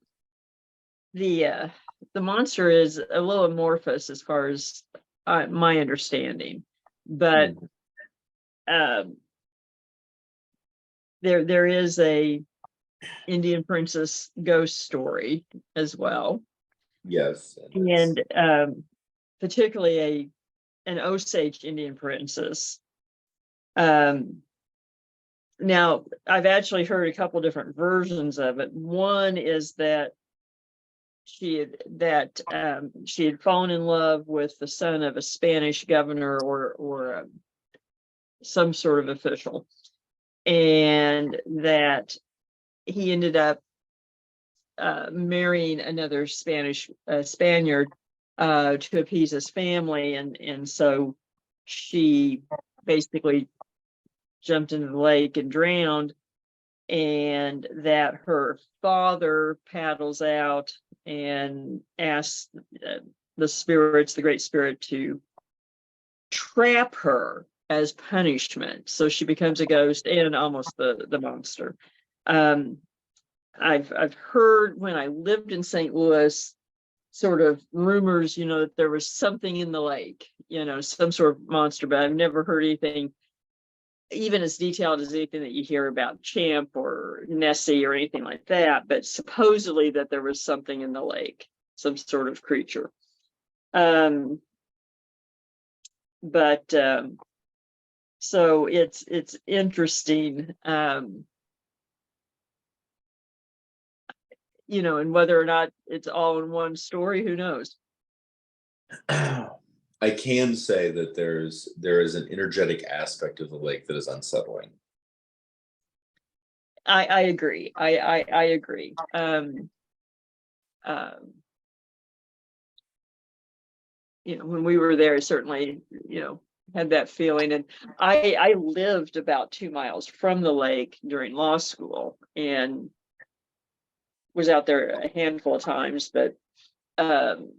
the monster is a little amorphous as far as my understanding, but Mm, um there is a Indian princess ghost story as well, yes, and it's, and particularly an Osage Indian princess. Um, Now, I've actually heard a couple different versions of it. One is that she had fallen in love with the son of a Spanish governor or some sort of official, and that he ended up marrying another Spaniard to appease his family, and so she basically jumped into the lake and drowned, and that her father paddles out and asks the great spirit, to trap her as punishment. So she becomes a ghost and almost the monster. Um, I've heard when I lived in St. Louis, sort of rumors, that there was something in the lake, some sort of monster, but I've never heard anything even as detailed as anything that you hear about Champ or Nessie or anything like that, but supposedly that there was something in the lake, some sort of creature. Um, but so it's interesting, and whether or not it's all in one story, who knows? I can say that there is an energetic aspect of the lake that is unsettling. I agree. I agree. Um, when we were there, certainly, had that feeling. And I lived about 2 miles from the lake during law school and was out there a handful of times, but um,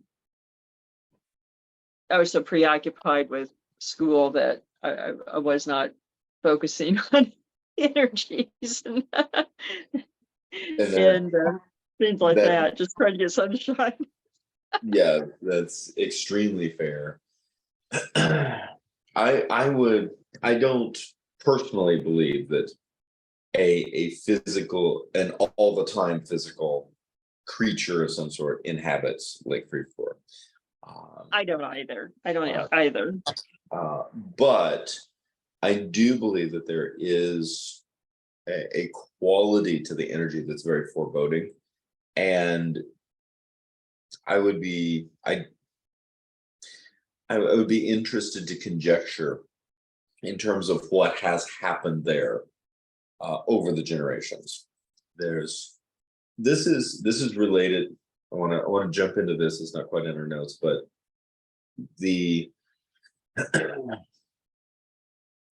I was so preoccupied with school that I was not focusing on energies and, And and things like that, that, just trying to get sunshine. yeah, that's extremely fair. I don't personally believe that a physical and all the time physical creature of some sort inhabits Lake Free Floor. Um, I don't either. I don't uh, either. but I do believe that there is a quality to the energy that's very foreboding, and I would be I would be interested to conjecture in terms of what has happened there over the generations. There's this is related. I want to jump into this. It's not quite in our notes, but the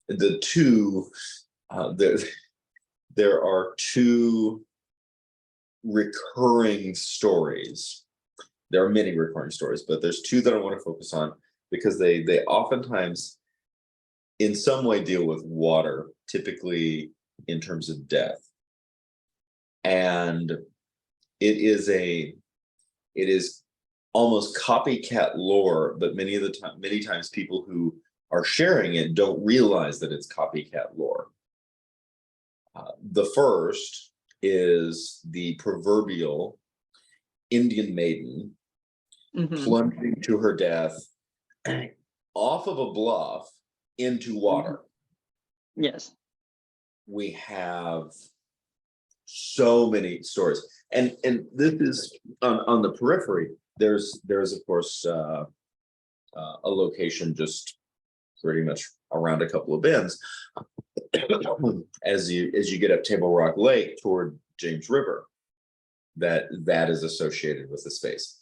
the two there there are two recurring stories. There are many recurring stories, but there's two that I want to focus on because they oftentimes in some way deal with water, typically in terms of death. And it is almost copycat lore, but many times people who are sharing it don't realize that it's copycat lore. The first is the proverbial Indian maiden Mhm. plunging to her death off of a bluff into water. Yes. We have so many stories, and this is on the periphery. There's of course a location just pretty much around a couple of bends as you get up Table Rock Lake toward James River, that is associated with the space.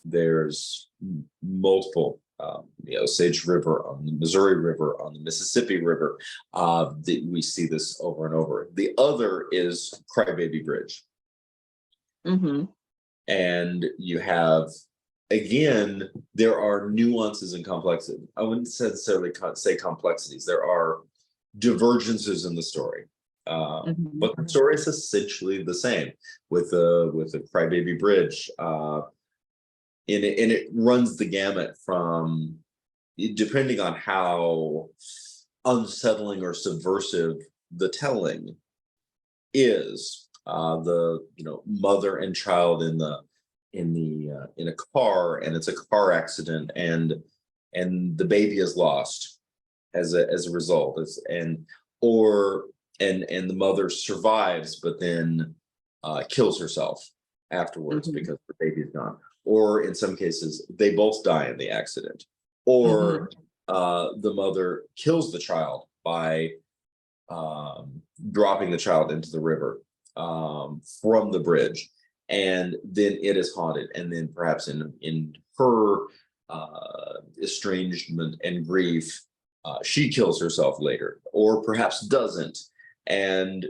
There's multiple, Sage River, on the Missouri River, on the Mississippi River. We see this over and over. The other is Crybaby Bridge. Mm-hmm. And you have, again, there are nuances and complexity. I wouldn't necessarily say complexities. There are divergences in the story. Mm-hmm. But the story is essentially the same with the Crybaby Bridge. And it runs the gamut from, depending on how unsettling or subversive the telling is, the mother and child in a car, and it's a car accident, and the baby is lost as a result. And the mother survives, but then kills herself afterwards Mm-hmm. because the baby is gone. Or in some cases, they both die in the accident. Mm-hmm. Or the mother kills the child by dropping the child into the river from the bridge, and then it is haunted. And then perhaps in her estrangement and grief, she kills herself later, or perhaps doesn't. And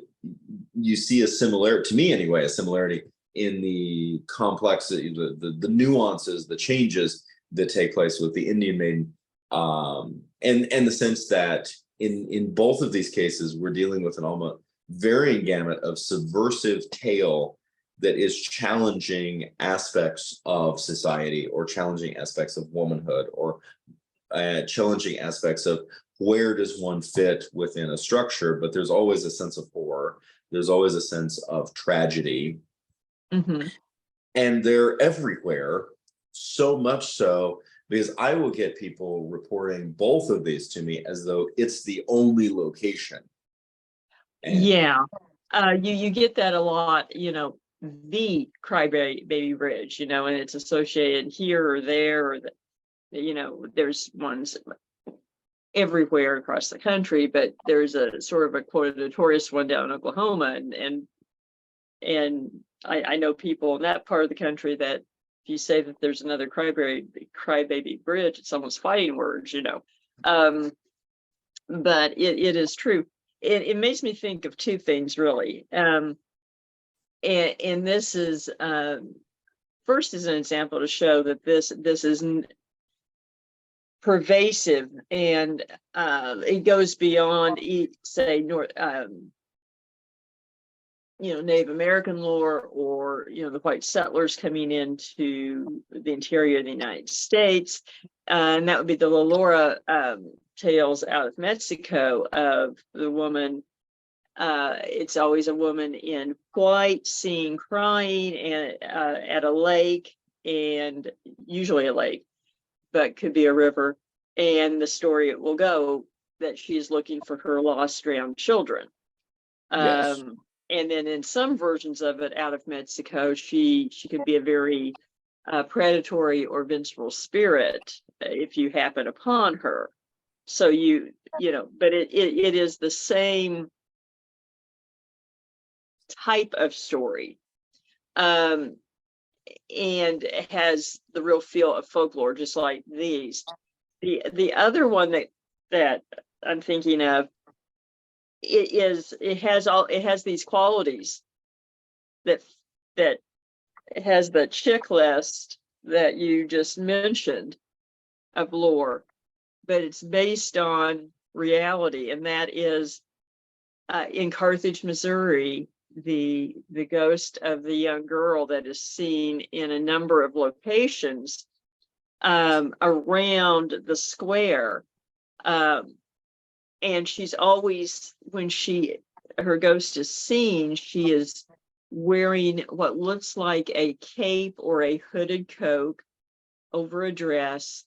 you see a similarity, to me anyway, a similarity in the complexity, the nuances, the changes that take place with the Indian maiden, and the sense that in both of these cases we're dealing with an almost varying gamut of subversive tale that is challenging aspects of society, or challenging aspects of womanhood, or challenging aspects of where does one fit within a structure. But there's always a sense of horror, there's always a sense of tragedy, Mm-hmm. and they're everywhere. So much so, because I will get people reporting both of these to me as though it's the only location. And Yeah. You get that a lot, the Crybaby Bridge, and it's associated here or there, or there's ones everywhere across the country, but there's a sort of a quote notorious one down in Oklahoma, and I know people in that part of the country that if you say that there's another Crybaby Bridge, it's almost fighting words, but it is true. It makes me think of two things really. And this is first is an example to show that this is pervasive, and it goes beyond, say, North, Native American lore, or the white settlers coming into the interior of the United States, and that would be the La Lora tales out of Mexico of the woman. It's always a woman in white, seen crying and at a lake, and usually a lake, but could be a river. And the story it will go that she's looking for her lost, drowned children. yes, And then in some versions of it out of Mexico, she could be a very predatory or vengeful spirit if you happen upon her. So but it is the same type of story, and it has the real feel of folklore, just like these. The other one that I'm thinking of, it has these qualities that it has the checklist that you just mentioned of lore, but it's based on reality, and that is in Carthage, Missouri, the ghost of the young girl that is seen in a number of locations around the square, and she's always, when her ghost is seen, she is wearing what looks like a cape or a hooded coat over a dress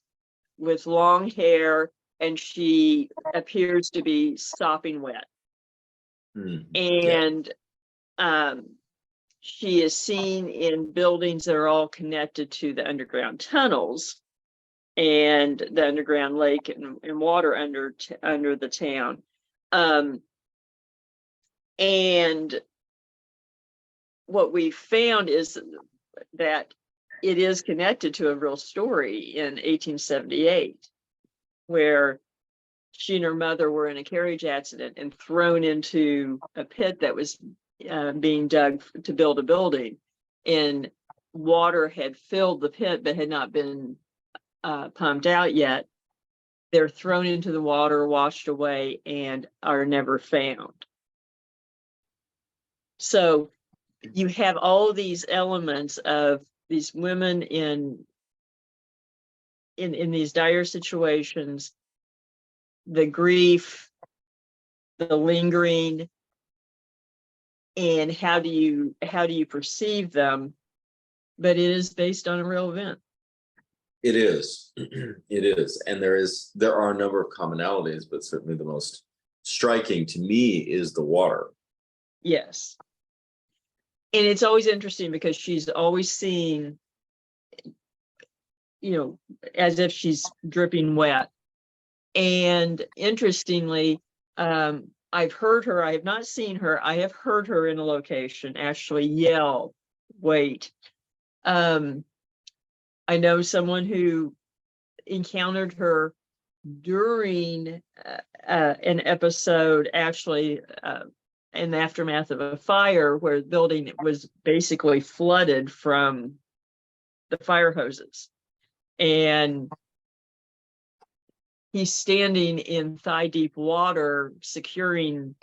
with long hair, and she appears to be sopping wet. yeah, And she is seen in buildings that are all connected to the underground tunnels and the underground lake and water under the town. And what we found is that it is connected to a real story in 1878, where she and her mother were in a carriage accident and thrown into a pit that was being dug to build a building. and water had filled the pit but had not been pumped out yet, they're thrown into the water, washed away, and are never found. So you have all these elements of these women in these dire situations, the grief, the lingering, and how do you perceive them? But it is based on a real event. It is. It is. And there are a number of commonalities, but certainly the most striking to me is the water. Yes. And it's always interesting because she's always seen, as if she's dripping wet. And interestingly, I've heard her, I have not seen her, I have heard her in a location actually yell, wait. I know someone who encountered her during an episode, actually in the aftermath of a fire, where the building was basically flooded from the fire hoses. And he's standing in thigh-deep water, securing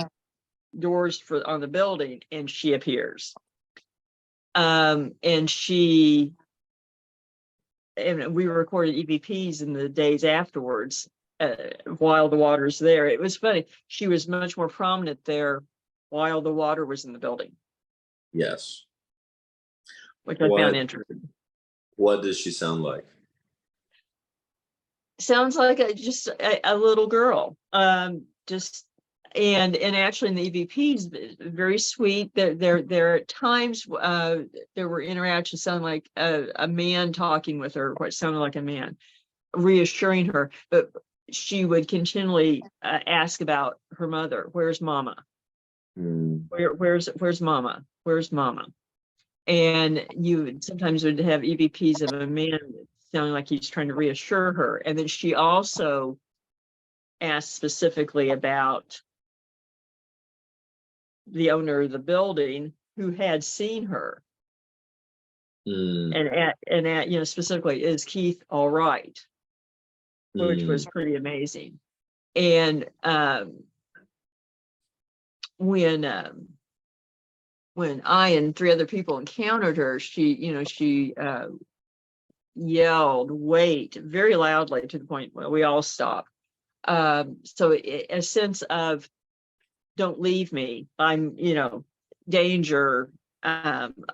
doors on the building, and she appears. And we recorded EVPs in the days afterwards while the water's there. It was funny. She was much more prominent there while the water was in the building. Yes. Which I found interesting. What does she sound like? Sounds like just a little girl. And actually in the EVPs, very sweet. There at times there were interactions sounding like a man talking with her, what sounded like a man, reassuring her. But she would continually ask about her mother. Where's Mama? Where's Mama? Where's Mama? And you sometimes would have EVPs of a man sounding like he's trying to reassure her. And then she also asked specifically about the owner of the building who had seen her. And specifically, is Keith all right? Which was pretty amazing. And when I and 3 other people encountered her, she yelled, wait, very loudly, to the point where we all stopped. So a sense of, don't leave me, I'm, danger,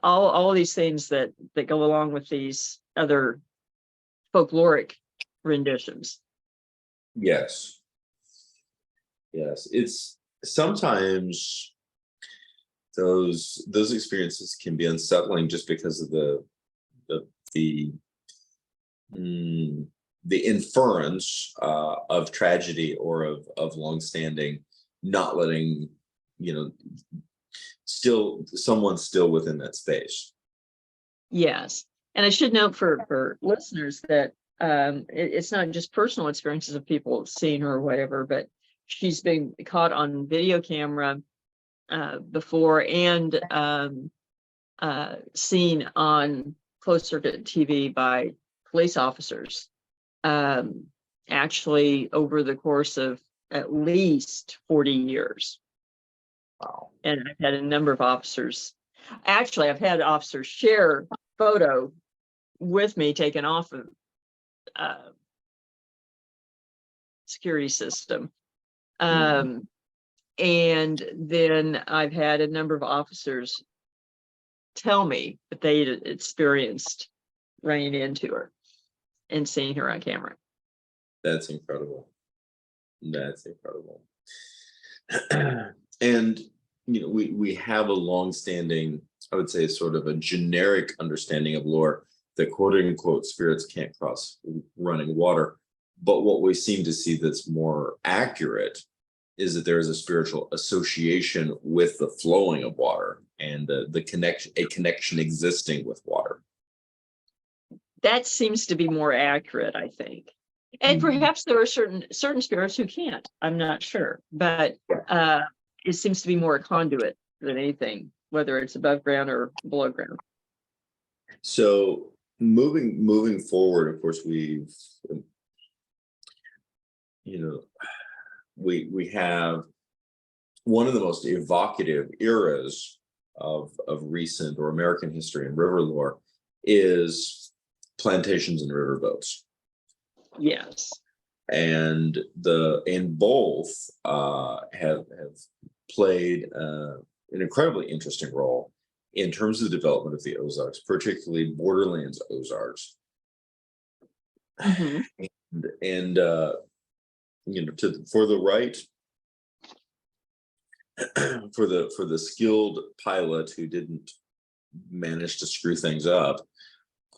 all these things that go along with these other folkloric renditions. Yes. It's sometimes those experiences can be unsettling just because of the inference of tragedy or of longstanding, not letting someone's still within that space. Yes, and I should note for listeners that it's not just personal experiences of people seeing her or whatever, but she's been caught on video camera before, and seen on closed circuit TV by police officers, actually over the course of at least 40 years. Wow. And I've had a number of officers, actually I've had officers share photo with me taken off of security system. And then I've had a number of officers tell me that they experienced running into her and seeing her on camera. That's incredible. That's incredible. And we have a long-standing, I would say, sort of a generic understanding of lore that quote unquote spirits can't cross running water. But what we seem to see that's more accurate is that there is a spiritual association with the flowing of water and a connection existing with water. That seems to be more accurate, I think. And perhaps there are certain spirits who can't. I'm not sure, but it seems to be more a conduit than anything, whether it's above ground or below ground. So moving forward, of course, we have one of the most evocative eras of recent or American history and river lore is plantations and riverboats. Yes. And both have played an incredibly interesting role in terms of the development of the Ozarks, particularly Borderlands Ozarks. Mhm. And for the right for the skilled pilot who didn't manage to screw things up,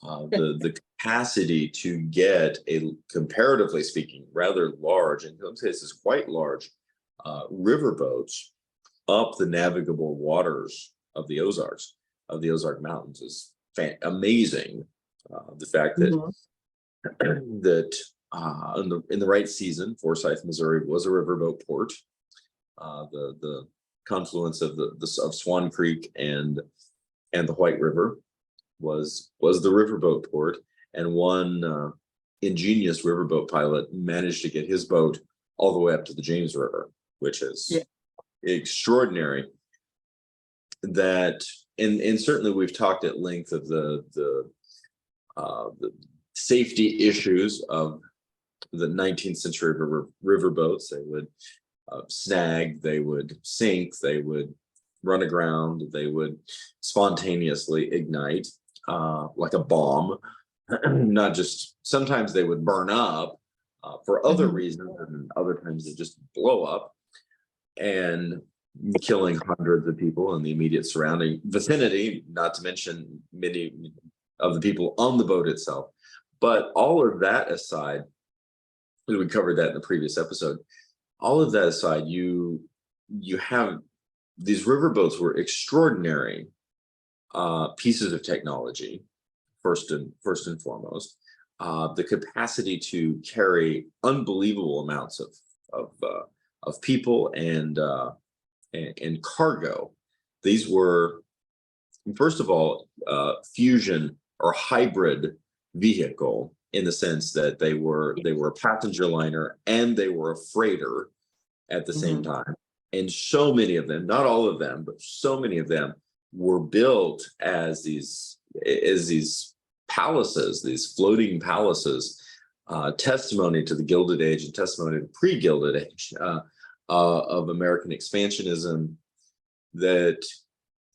the capacity to get a, comparatively speaking, rather large, in some cases quite large, riverboats up the navigable waters of the Ozarks, of the Ozark Mountains, is amazing. The fact that Mhm. in the right season, Forsyth, Missouri was a riverboat port. The confluence of of Swan Creek and the White River was the riverboat port, and one ingenious riverboat pilot managed to get his boat all the way up to the James River, which Yeah. is extraordinary. That and certainly we've talked at length of the safety issues of the 19th century riverboats. They would snag, they would sink, they would run aground, they would spontaneously ignite like a bomb. Not just, sometimes they would burn up for other Mhm. reasons, and other times they just blow up and killing hundreds of people in the immediate surrounding vicinity, not to mention many of the people on the boat itself. But all of that aside, we covered that in the previous episode. All of that aside, you have these riverboats were extraordinary pieces of technology. First and foremost, the capacity to carry unbelievable amounts of people and cargo. These were, first of all, fusion or hybrid vehicle, in the sense that they were a passenger liner and they were a freighter at the same Mhm. time. And so many of them, not all of them, but so many of them were built as these palaces, these floating palaces, testimony to the Gilded Age and testimony to the pre-Gilded Age of American expansionism. That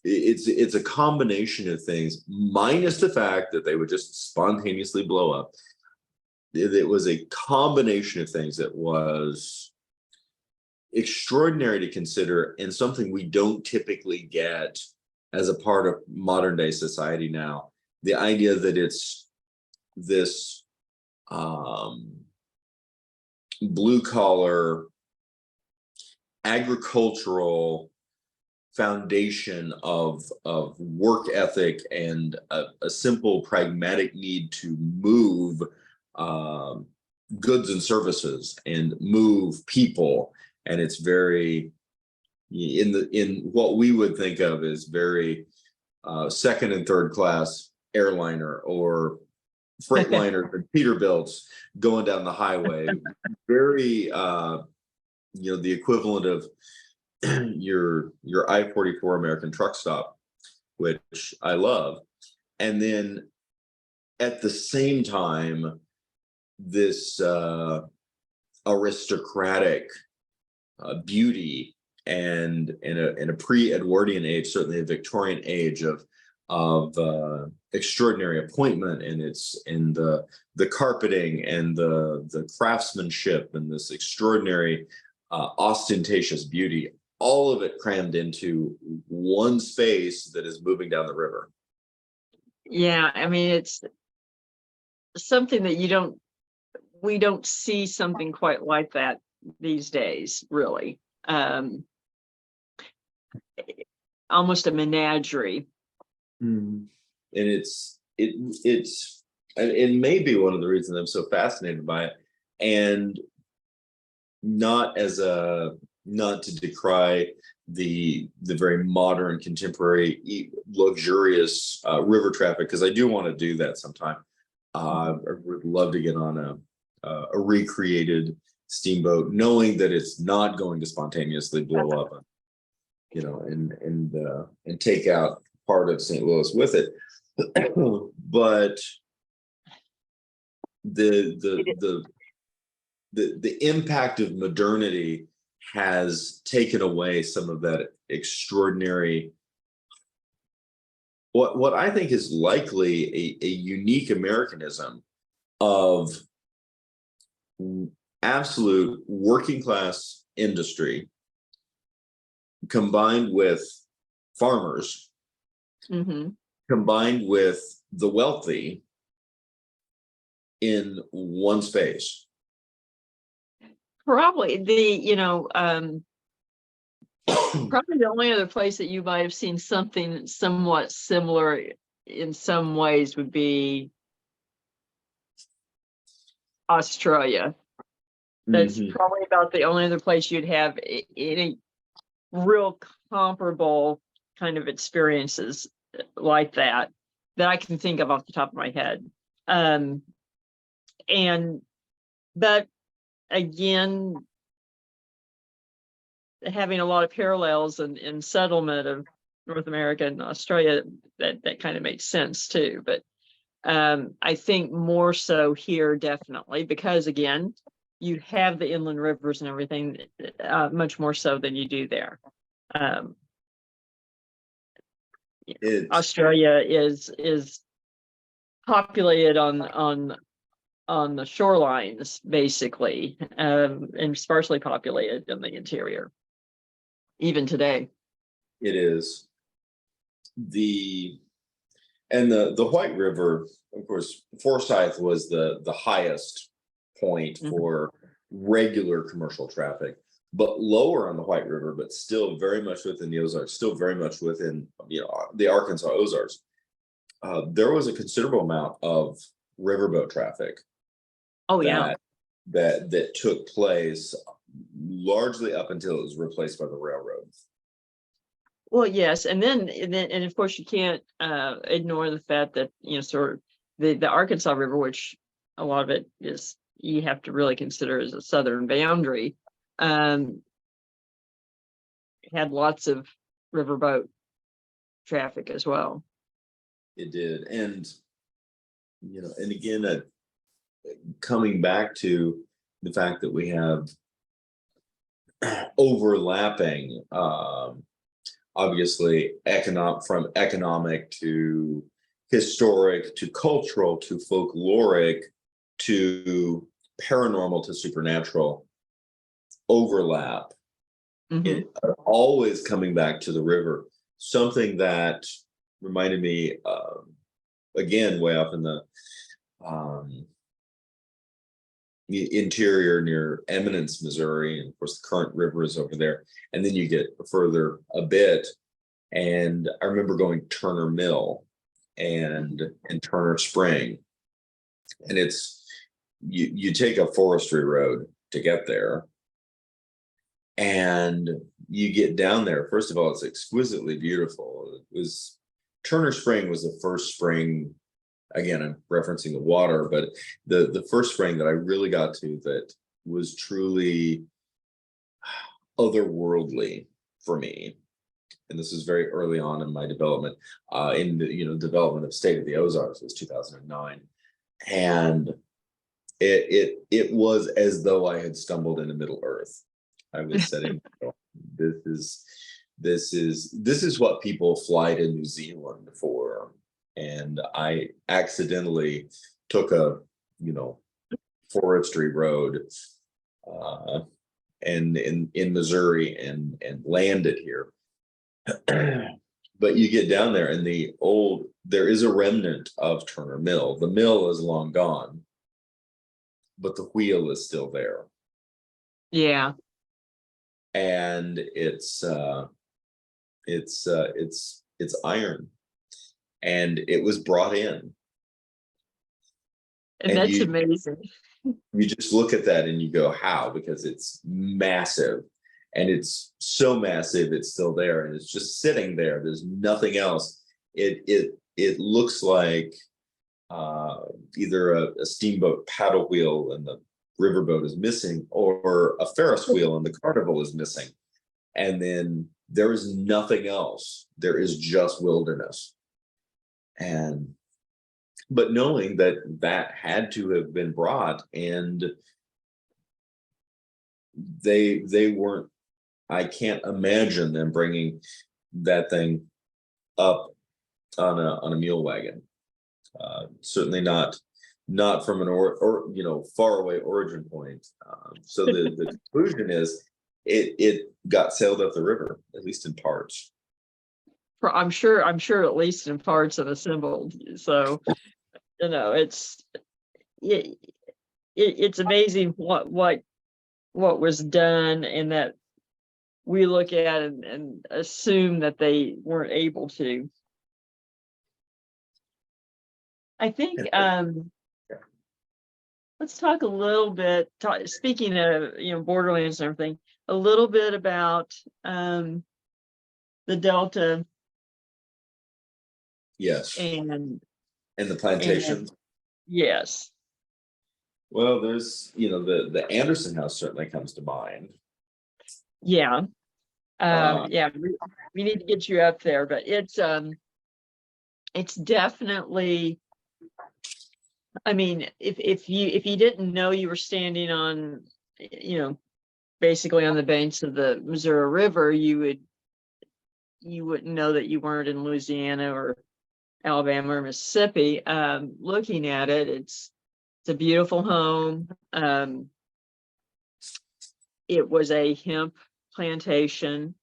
it's a combination of things, minus the fact that they would just spontaneously blow up. It was a combination of things that was extraordinary to consider, and something we don't typically get as a part of modern day society now. The idea that it's this blue collar agricultural foundation of work ethic and a simple pragmatic need to move goods and services and move people. And it's very in what we would think of as very second and third class airliner or freightliner and Peterbilts going down the highway. Very the equivalent of your I-44 American truck stop, which I love. And then at the same time, this aristocratic beauty, and in a pre-Edwardian age, certainly a Victorian age of extraordinary appointment, and it's in the carpeting and the craftsmanship and this extraordinary ostentatious beauty, all of it crammed into one space that is moving down the river. Yeah, I mean, it's something that we don't see something quite like that these days, really. Almost a menagerie. And it may be one of the reasons I'm so fascinated by it, and not as a not to decry the very modern, contemporary, luxurious river traffic, because I do want to do that sometime. I would love to get on a recreated steamboat, knowing that it's not going to spontaneously blow up, and take out part of St. Louis with it. But the impact of modernity has taken away some of that extraordinary, what I think is likely a unique Americanism of absolute working class industry combined with farmers, combined with the wealthy in one space. Probably probably the only other place that you might have seen something somewhat similar in some ways would be Australia. That's probably about the only other place you'd have any real comparable kind of experiences like that I can think of off the top of my head. But again, having a lot of parallels in settlement of North America and Australia, that kind of makes sense too. But I think more so here, definitely, because again, you have the inland rivers and everything, much more so than you do there. Australia is populated on the shorelines, basically, and sparsely populated in the interior, even today. It is. The White River, of course, Forsyth was the highest point for regular commercial traffic, but lower on the White River, but still very much within the Ozarks, still very much within the Arkansas Ozarks. There was a considerable amount of riverboat traffic. Oh yeah, that took place largely up until it was replaced by the railroad. Well, yes, and of course you can't ignore the fact that sort of the Arkansas River, which a lot of it is you have to really consider as a southern boundary, had lots of riverboat traffic as well. It did, and again, coming back to the fact that we have overlapping, obviously, from economic to historic to cultural to folkloric to paranormal to supernatural overlap. It always coming back to the river. Something that reminded me, again, way up in the interior near Eminence, Missouri, and of course the Current River is over there. And then you get further a bit, and I remember going Turner Mill and Turner Spring, and it's you take a forestry road to get there, and you get down there. First of all, it's exquisitely beautiful. Turner Spring was the first spring. Again, I'm referencing the water, but the first spring that I really got to that was truly otherworldly for me. And this is very early on in my development, in the development of State of the Ozarks, was 2009. And it was as though I had stumbled into Middle Earth. I was sitting, this is what people fly to New Zealand for. And I accidentally took a, forestry road, and in Missouri and landed here. But you get down there, and there is a remnant of Turner Mill. The mill is long gone, but the wheel is still there. Yeah. And it's iron. And it was brought in. And that's amazing. You just look at that and you go, how? Because it's massive. and it's so massive, it's still there, and it's just sitting there. There's nothing else. It looks like either a steamboat paddle wheel and the riverboat is missing, or a Ferris wheel and the carnival is missing. And then there is nothing else. There is just wilderness. But knowing that had to have been brought, and they weren't, I can't imagine them bringing that thing up on a mule wagon. Certainly not from an far away origin point. So the conclusion is it got sailed up the river, at least in parts. I'm sure at least in parts and assembled. So, it's amazing what was done, and that we look at and assume that they weren't able to. I think let's talk a little bit, speaking of borderlands and everything, a little bit about the Delta. Yes. And the plantations. Yes. Well, there's the Anderson House certainly comes to mind. Yeah. Yeah, we need to get you up there, but it's definitely, I mean, if you didn't know you were standing on, basically on the banks of the Missouri River, you wouldn't know that you weren't in Louisiana or Alabama or Mississippi. Looking at it, it's a beautiful home. It was a hemp plantation.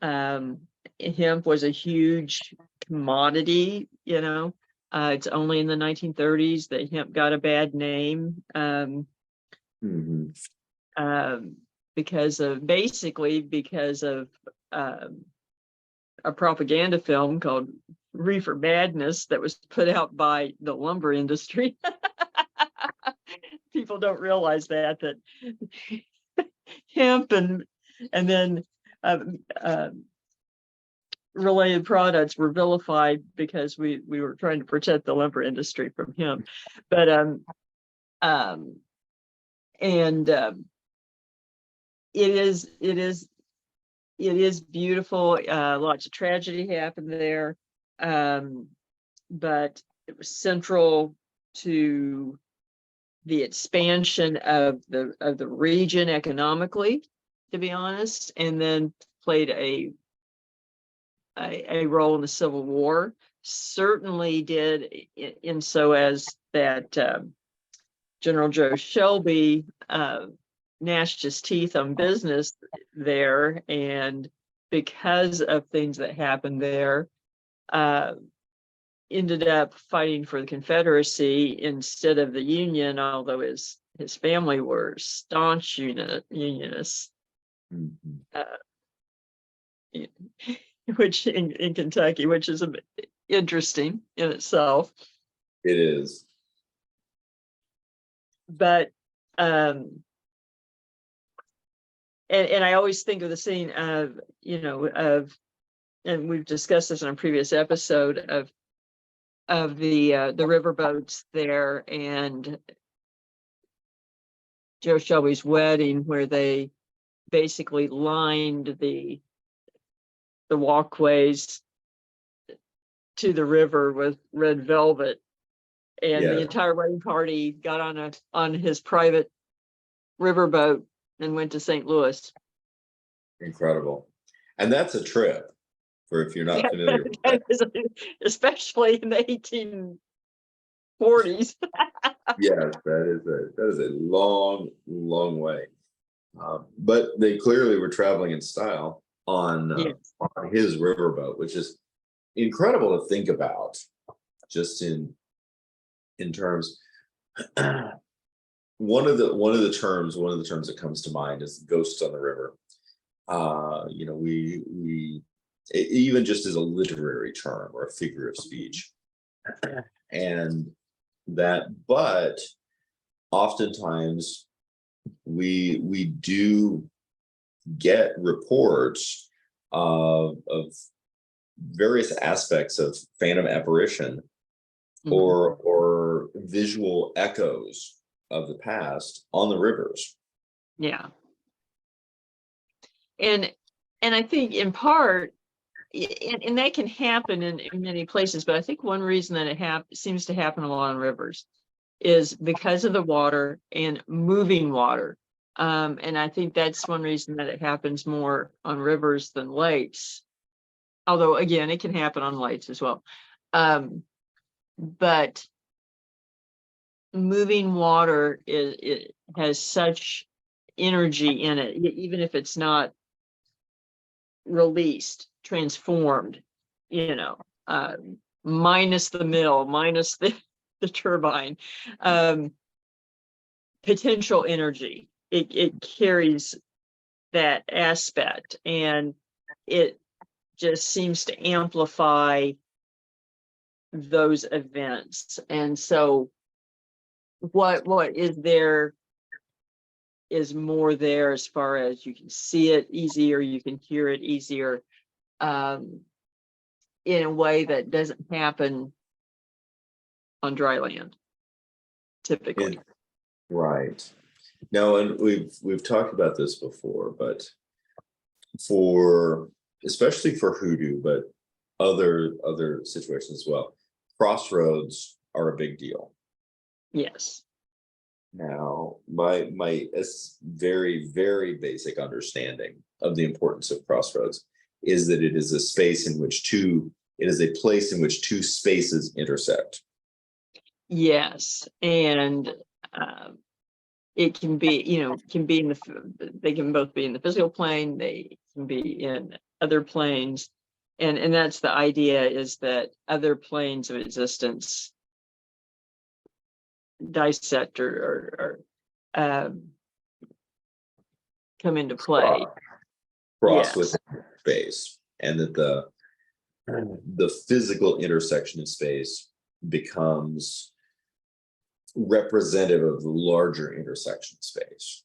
Hemp was a huge commodity, it's only in the 1930s that hemp got a bad name. Because of a propaganda film called Reefer Madness that was put out by the lumber industry. People don't realize that hemp and then related products were vilified because we were trying to protect the lumber industry from hemp. But it is beautiful. Lots of tragedy happened there, but it was central to the expansion of the region economically, to be honest, and then played a role in the Civil War. Certainly did in so as that General Joe Shelby gnashed his teeth on business there, and because of things that happened there, ended up fighting for the Confederacy instead of the Union, although his family were staunch Unionists. Which in Kentucky, which is interesting in itself. It is. But and I always think of the scene of, and we've discussed this in a previous episode of the riverboats there and Joe Shelby's wedding, where they basically lined the walkways to the river with red velvet, and the entire wedding party got on his private riverboat and went to St. Louis. Incredible. And that's a trip, for if you're not familiar with that. Especially in the 1840s. Yes, that is a long, long way. But they clearly were traveling in style on his riverboat, which is incredible to think about, just in terms. One of the terms that comes to mind is ghosts on the river. We even just as a literary term or a figure of speech, and that, but oftentimes we do get reports of various aspects of phantom apparition or visual echoes of the past on the rivers. Yeah. And I think in part, and that can happen in many places, but I think one reason that it seems to happen a lot on rivers is because of the water and moving water. And I think that's one reason that it happens more on rivers than lakes. Although, again, it can happen on lakes as well. But moving water it has such energy in it, even if it's not released, transformed, minus the mill, minus the turbine, potential energy. It carries that aspect, and it just seems to amplify those events. And so what is there is more there, as far as you can see it easier, you can hear it easier, in a way that doesn't happen on dry land typically. Right. No, and we've talked about this before, but especially for hoodoo, but other situations as well, crossroads are a big deal. Yes. Now, my very, very basic understanding of the importance of crossroads is that it is a place in which two spaces intersect. Yes, and it can be, they can both be in the physical plane, they can be in other planes, and that's the idea, is that other planes of existence dissect or come into play. Cross within space, and that the physical intersection of space becomes representative of the larger intersection space.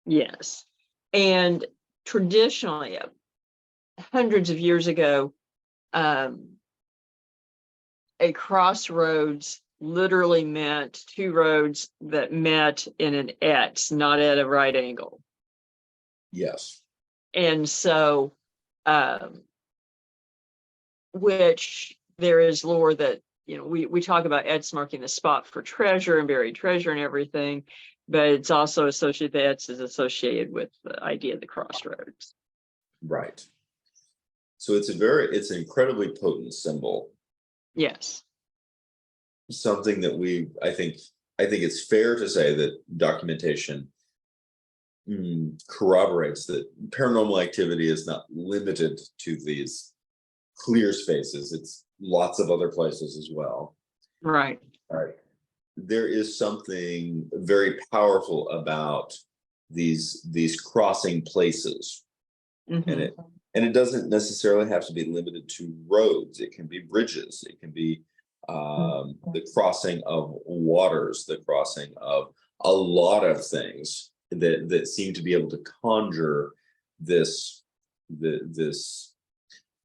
Yes. And traditionally, hundreds of years ago, a crossroads literally meant two roads that met in an X, not at a right angle. Yes. And so, which there is lore that, we talk about X marking the spot for treasure and buried treasure and everything, but it's also associated, the X is associated with the idea of the crossroads. Right. So it's an incredibly potent symbol. Yes. Something that I think it's fair to say that documentation corroborates that paranormal activity is not limited to these clear spaces. It's lots of other places as well. Right. Right. There is something very powerful about these crossing places. And it doesn't necessarily have to be limited to roads. It can be bridges. It can be the crossing of waters, the crossing of a lot of things that seem to be able to conjure this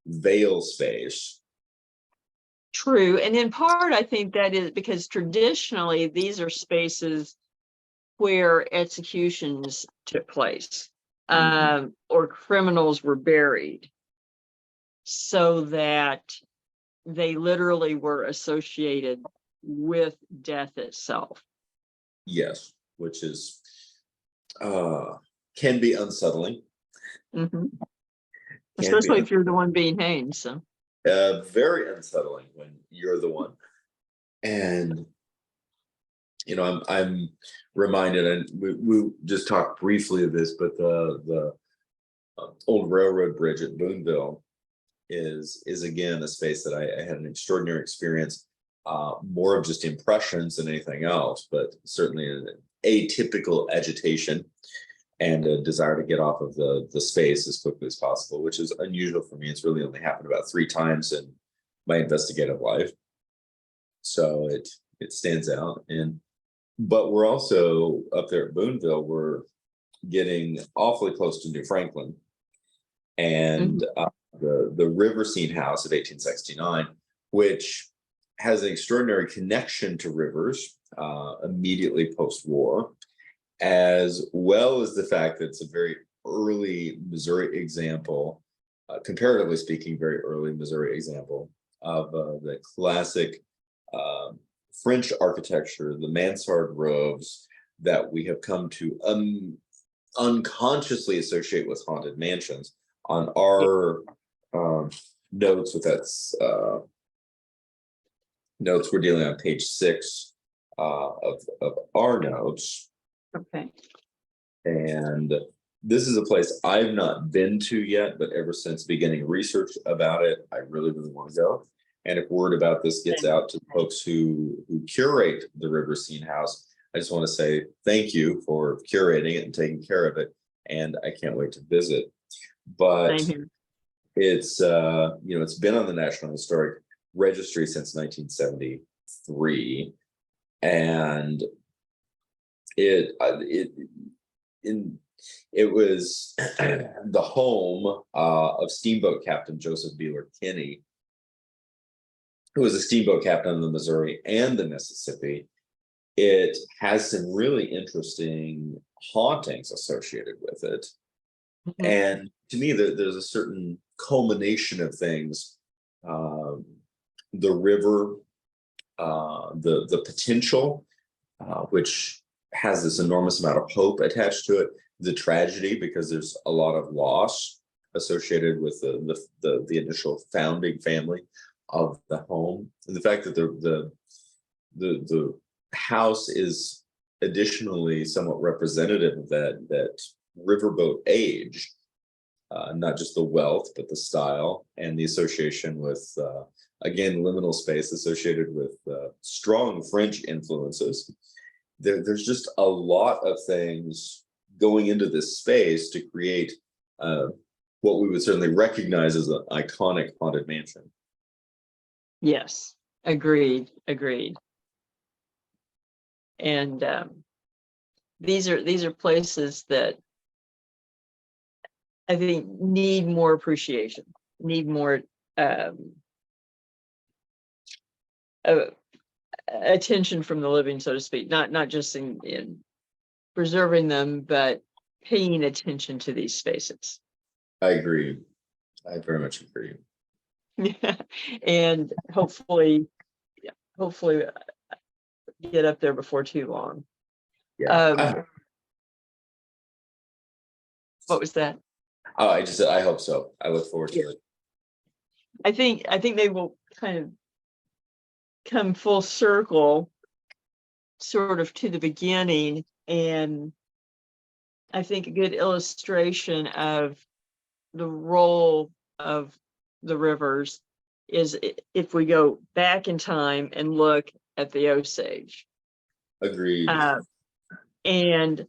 veil space. True. And in part, I think that is because traditionally these are spaces where executions took place, or criminals were buried, so that they literally were associated with death itself. Yes, which is can be unsettling. Especially if you're the one being hanged. So very unsettling when you're the one. And I'm reminded, and we just talked briefly of this, but the old railroad bridge at Boonville is again a space that I had an extraordinary experience, more of just impressions than anything else, but certainly an atypical agitation and a desire to get off of the space as quickly as possible, which is unusual for me. It's really only happened about 3 times in my investigative life, so it stands out. But we're also up there at Boonville, we're getting awfully close to New Franklin, and Mhm. the River Scene House of 1869, which has an extraordinary connection to rivers immediately post-war, as well as the fact that it's a very early Missouri example, comparatively speaking, very early Missouri example of the classic French architecture, the mansard roofs that we have come to unconsciously associate with haunted mansions. On Yeah. our notes with that notes, we're dealing on page 6 of our notes. Okay. And this is a place I've not been to yet, but ever since beginning research about it, I really, really want to go. And if word about this gets out to the folks who curate the River Scene House, I just want to say thank you for curating it and taking care of it. And I can't wait to visit. But Same here. it's it's been on the National Historic Registry since 1973, and it was the home of steamboat captain Joseph Beeler Kinney, who was a steamboat captain on the Missouri and the Mississippi. It has some really interesting hauntings associated with it. Mhm. And to me, there's a certain culmination of things. The river, the potential, which has this enormous amount of hope attached to it. The tragedy, because there's a lot of loss associated with the initial founding family of the home, and the fact that the house is additionally somewhat representative of that riverboat age, not just the wealth, but the style and the association with, again, liminal space associated with strong French influences. There's just a lot of things going into this space to create what we would certainly recognize as an iconic haunted mansion. Yes. Agreed. Agreed. And these are places that I think need more appreciation, need more attention from the living, so to speak. Not just in preserving them, but paying attention to these spaces. I agree. I very much agree. And hopefully get up there before too long. Yeah. What was that? Oh, I just said I hope so. I look forward to Yeah. it. I think they will kind of come full circle, sort of to the beginning, and I think a good illustration of the role of the rivers is if we go back in time and look at the Osage. Agreed. And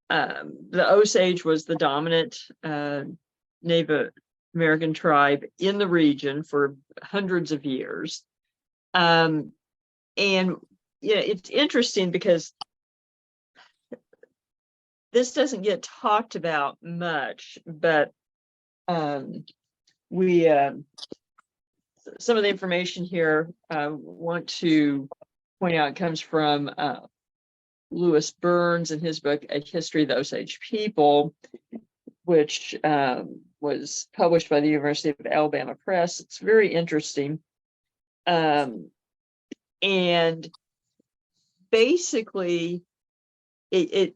the Osage was the dominant Native American tribe in the region for hundreds of years. And yeah, it's interesting because this doesn't get talked about much, but we some of the information here want to point out comes from Lewis Burns in his book, A History of the Osage People, which was published by the University of Alabama Press. It's very interesting. And basically, if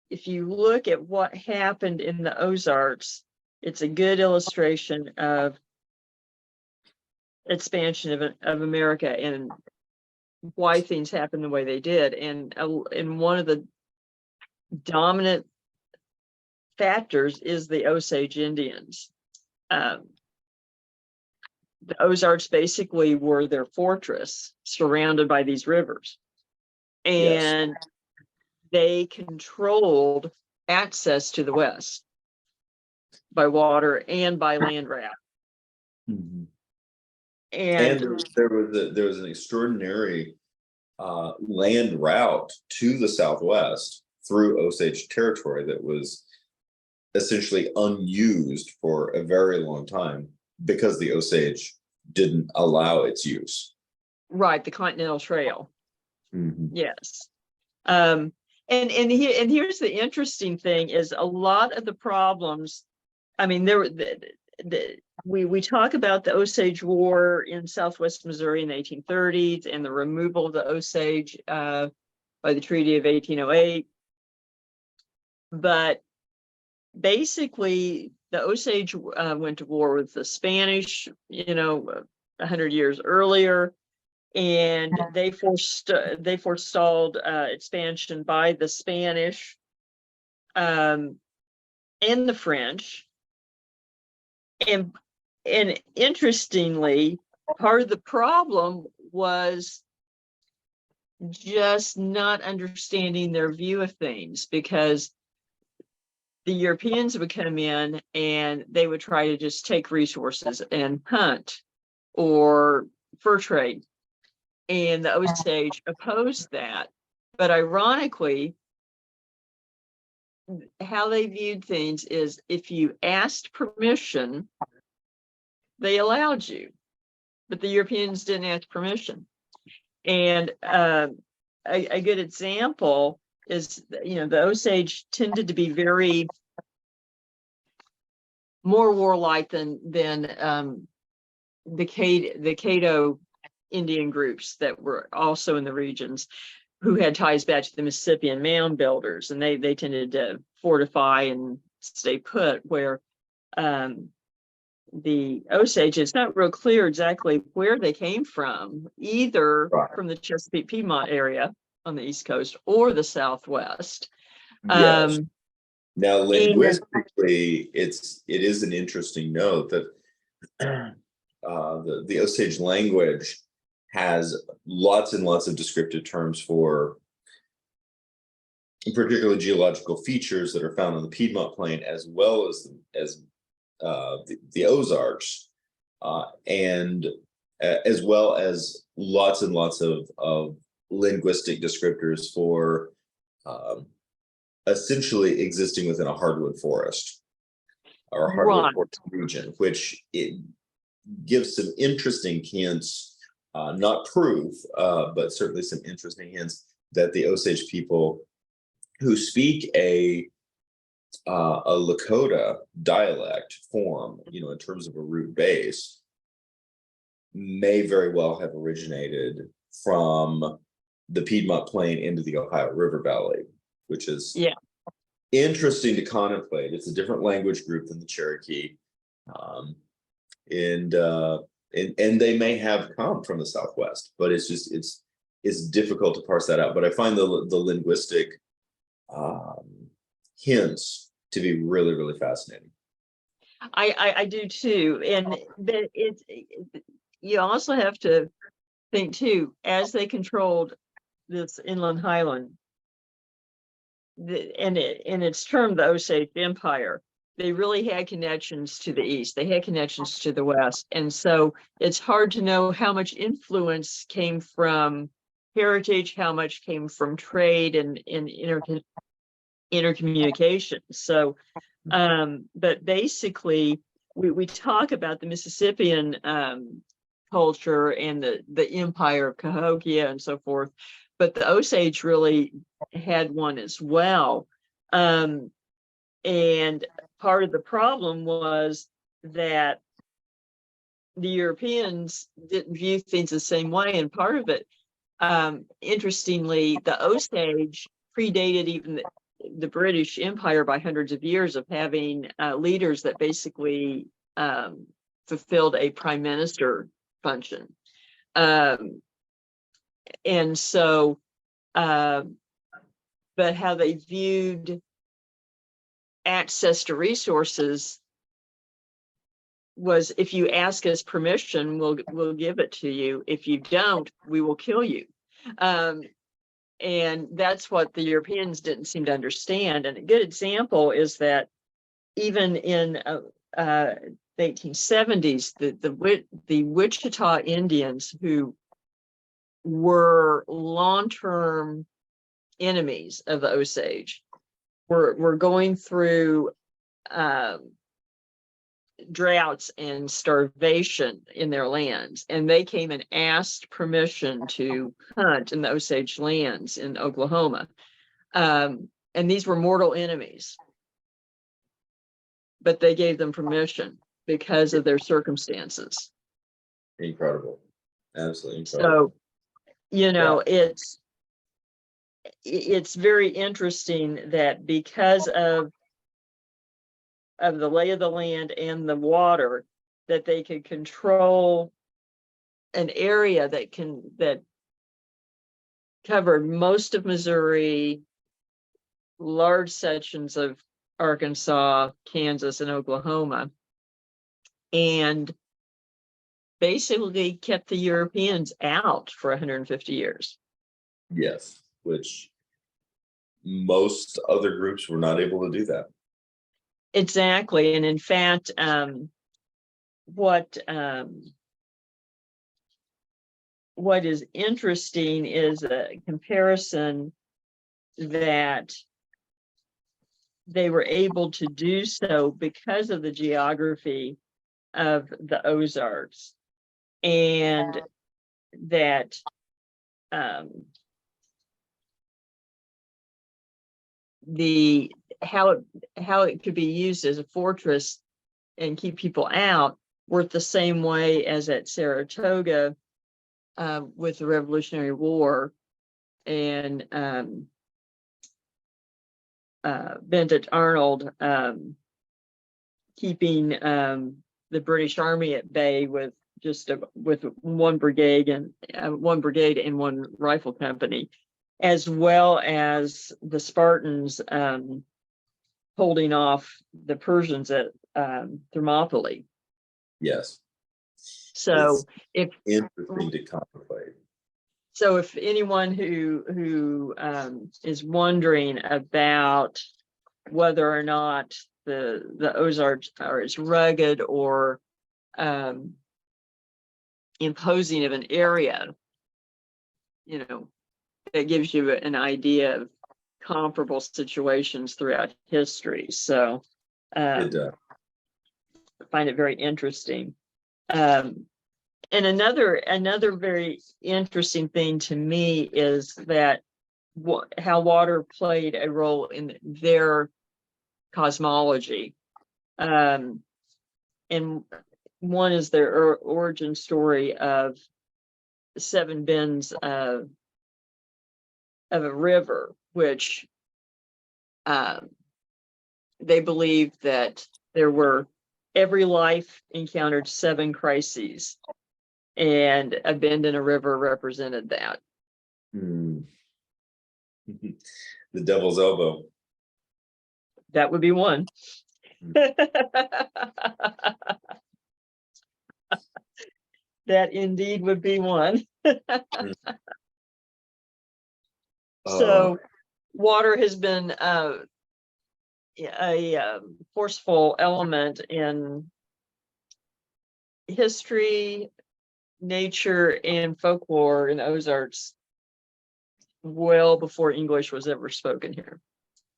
you look at what happened in the Ozarks, it's a good illustration of expansion of America and why things happened the way they did. And one of the dominant factors is the Osage Indians. The Ozarks basically were their fortress, surrounded by these rivers, and Yes. they controlled access to the West by water and by land raft. Mm-hmm. And there was an extraordinary land route to the Southwest through Osage territory that was essentially unused for a very long time because the Osage didn't allow its use. Right, the Continental Trail. Mhm. Yes. And here's the interesting thing is a lot of the problems, I mean, there were we talk about the Osage War in Southwest Missouri in the 1830s and the removal of the Osage by the Treaty of 1808. But basically, the Osage went to war with the Spanish, 100 years earlier, and they forestalled expansion by the Spanish and the French. And interestingly, part of the problem was just not understanding their view of things, because the Europeans would come in and they would try to just take resources and hunt or fur trade. And the Osage opposed that. But ironically, how they viewed things is if you asked permission, they allowed you. But the Europeans didn't ask permission. And a good example is, the Osage tended to be very more warlike than the Caddo Indian groups that were also in the regions, who had ties back to the Mississippian mound builders, and they tended to fortify and stay put, where the Osage, it's not real clear exactly where they came from, either Right. from the Chesapeake Piedmont area on the East Coast or the Southwest. Yes. Now, And linguistically, it is an interesting note that the Osage language has lots and lots of descriptive terms for particular geological features that are found on the Piedmont Plain, as well as the Ozarks, and as well as lots and lots of linguistic descriptors for essentially existing within a hardwood forest or a hardwood right, forest region, which it gives some interesting hints, not proof, but certainly some interesting hints that the Osage people who speak a Lakota dialect form, in terms of a root base, may very well have originated from the Piedmont Plain into the Ohio River Valley, which is yeah. interesting to contemplate. It's a different language group than the Cherokee, and they may have come from the Southwest, but it's difficult to parse that out. But I find the linguistic hints to be really, really fascinating. I do too, and that you also have to think too, as they controlled this inland highland, and it's termed the Osage Empire. They really had connections to the east. They had connections to the west, and so it's hard to know how much influence came from heritage, how much came from trade and intercommunication. So, but basically, we talk about the Mississippian culture and the empire of Cahokia and so forth, but the Osage really had one as well. And part of the problem was that the Europeans didn't view things the same way, and part of it, interestingly, the Osage predated even the British Empire by hundreds of years of having leaders that basically fulfilled a prime minister function. And so, but how they viewed access to resources was, if you ask us permission, we'll give it to you. If you don't, we will kill you. And that's what the Europeans didn't seem to understand. And a good example is that even in the 1870s, the Wichita Indians, who were long-term enemies of the Osage were going through droughts and starvation in their lands, and they came and asked permission to hunt in the Osage lands in Oklahoma. And these were mortal enemies, but they gave them permission because of their circumstances. Incredible. Absolutely incredible. So, it's very interesting that because of the lay of the land and the water, that they could control an area that covered most of Missouri, large sections of Arkansas, Kansas, and Oklahoma, and basically kept the Europeans out for 150 years. Yes, which most other groups were not able to do that. Exactly. And in fact, what is interesting is a comparison that they were able to do so because of the geography of the Ozarks, and that how it could be used as a fortress and keep people out worked the same way as at Saratoga with the Revolutionary War, and Benedict Arnold keeping the British Army at bay with one brigade and one rifle company, as well as the Spartans holding off the Persians at Thermopylae. Yes. So it's interesting to contemplate. So if anyone who is wondering about whether or not the Ozarks are as rugged or imposing of an area, it gives you an idea of comparable situations throughout history. So It does. I find it very interesting. And another very interesting thing to me is that how water played a role in their cosmology. And one is their origin story of 7 bends of a river, which they believed that every life encountered 7 crises, and a bend in a river represented that. The devil's elbow. That would be one. That indeed would be one. So water has been a forceful element in history, nature, and folklore in Ozarks well before English was ever spoken here.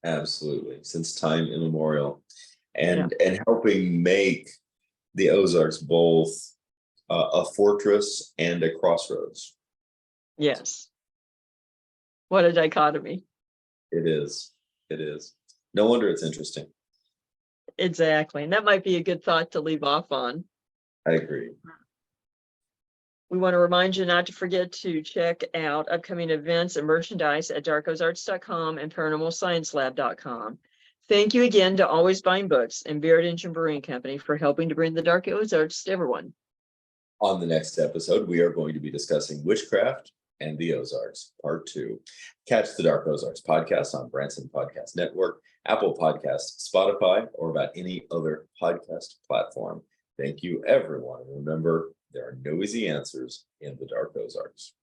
Absolutely, since time immemorial, and helping make the Ozarks both a fortress and a crossroads. Yes. What a dichotomy. It is. No wonder it's interesting. Exactly. And that might be a good thought to leave off on. I agree. We want to remind you not to forget to check out upcoming events and merchandise at darkozarks.com and paranormalsciencelab.com. Thank you again to Always Buying Books and Beard Engine Brewing Company for helping to bring the Dark Ozarks to everyone. On the next episode, we are going to be discussing witchcraft and the Ozarks, Part 2. Catch the Dark Ozarks podcast on Branson Podcast Network, Apple Podcasts, Spotify, or about any other podcast platform. Thank you, everyone. And remember, there are no easy answers in the Dark Ozarks.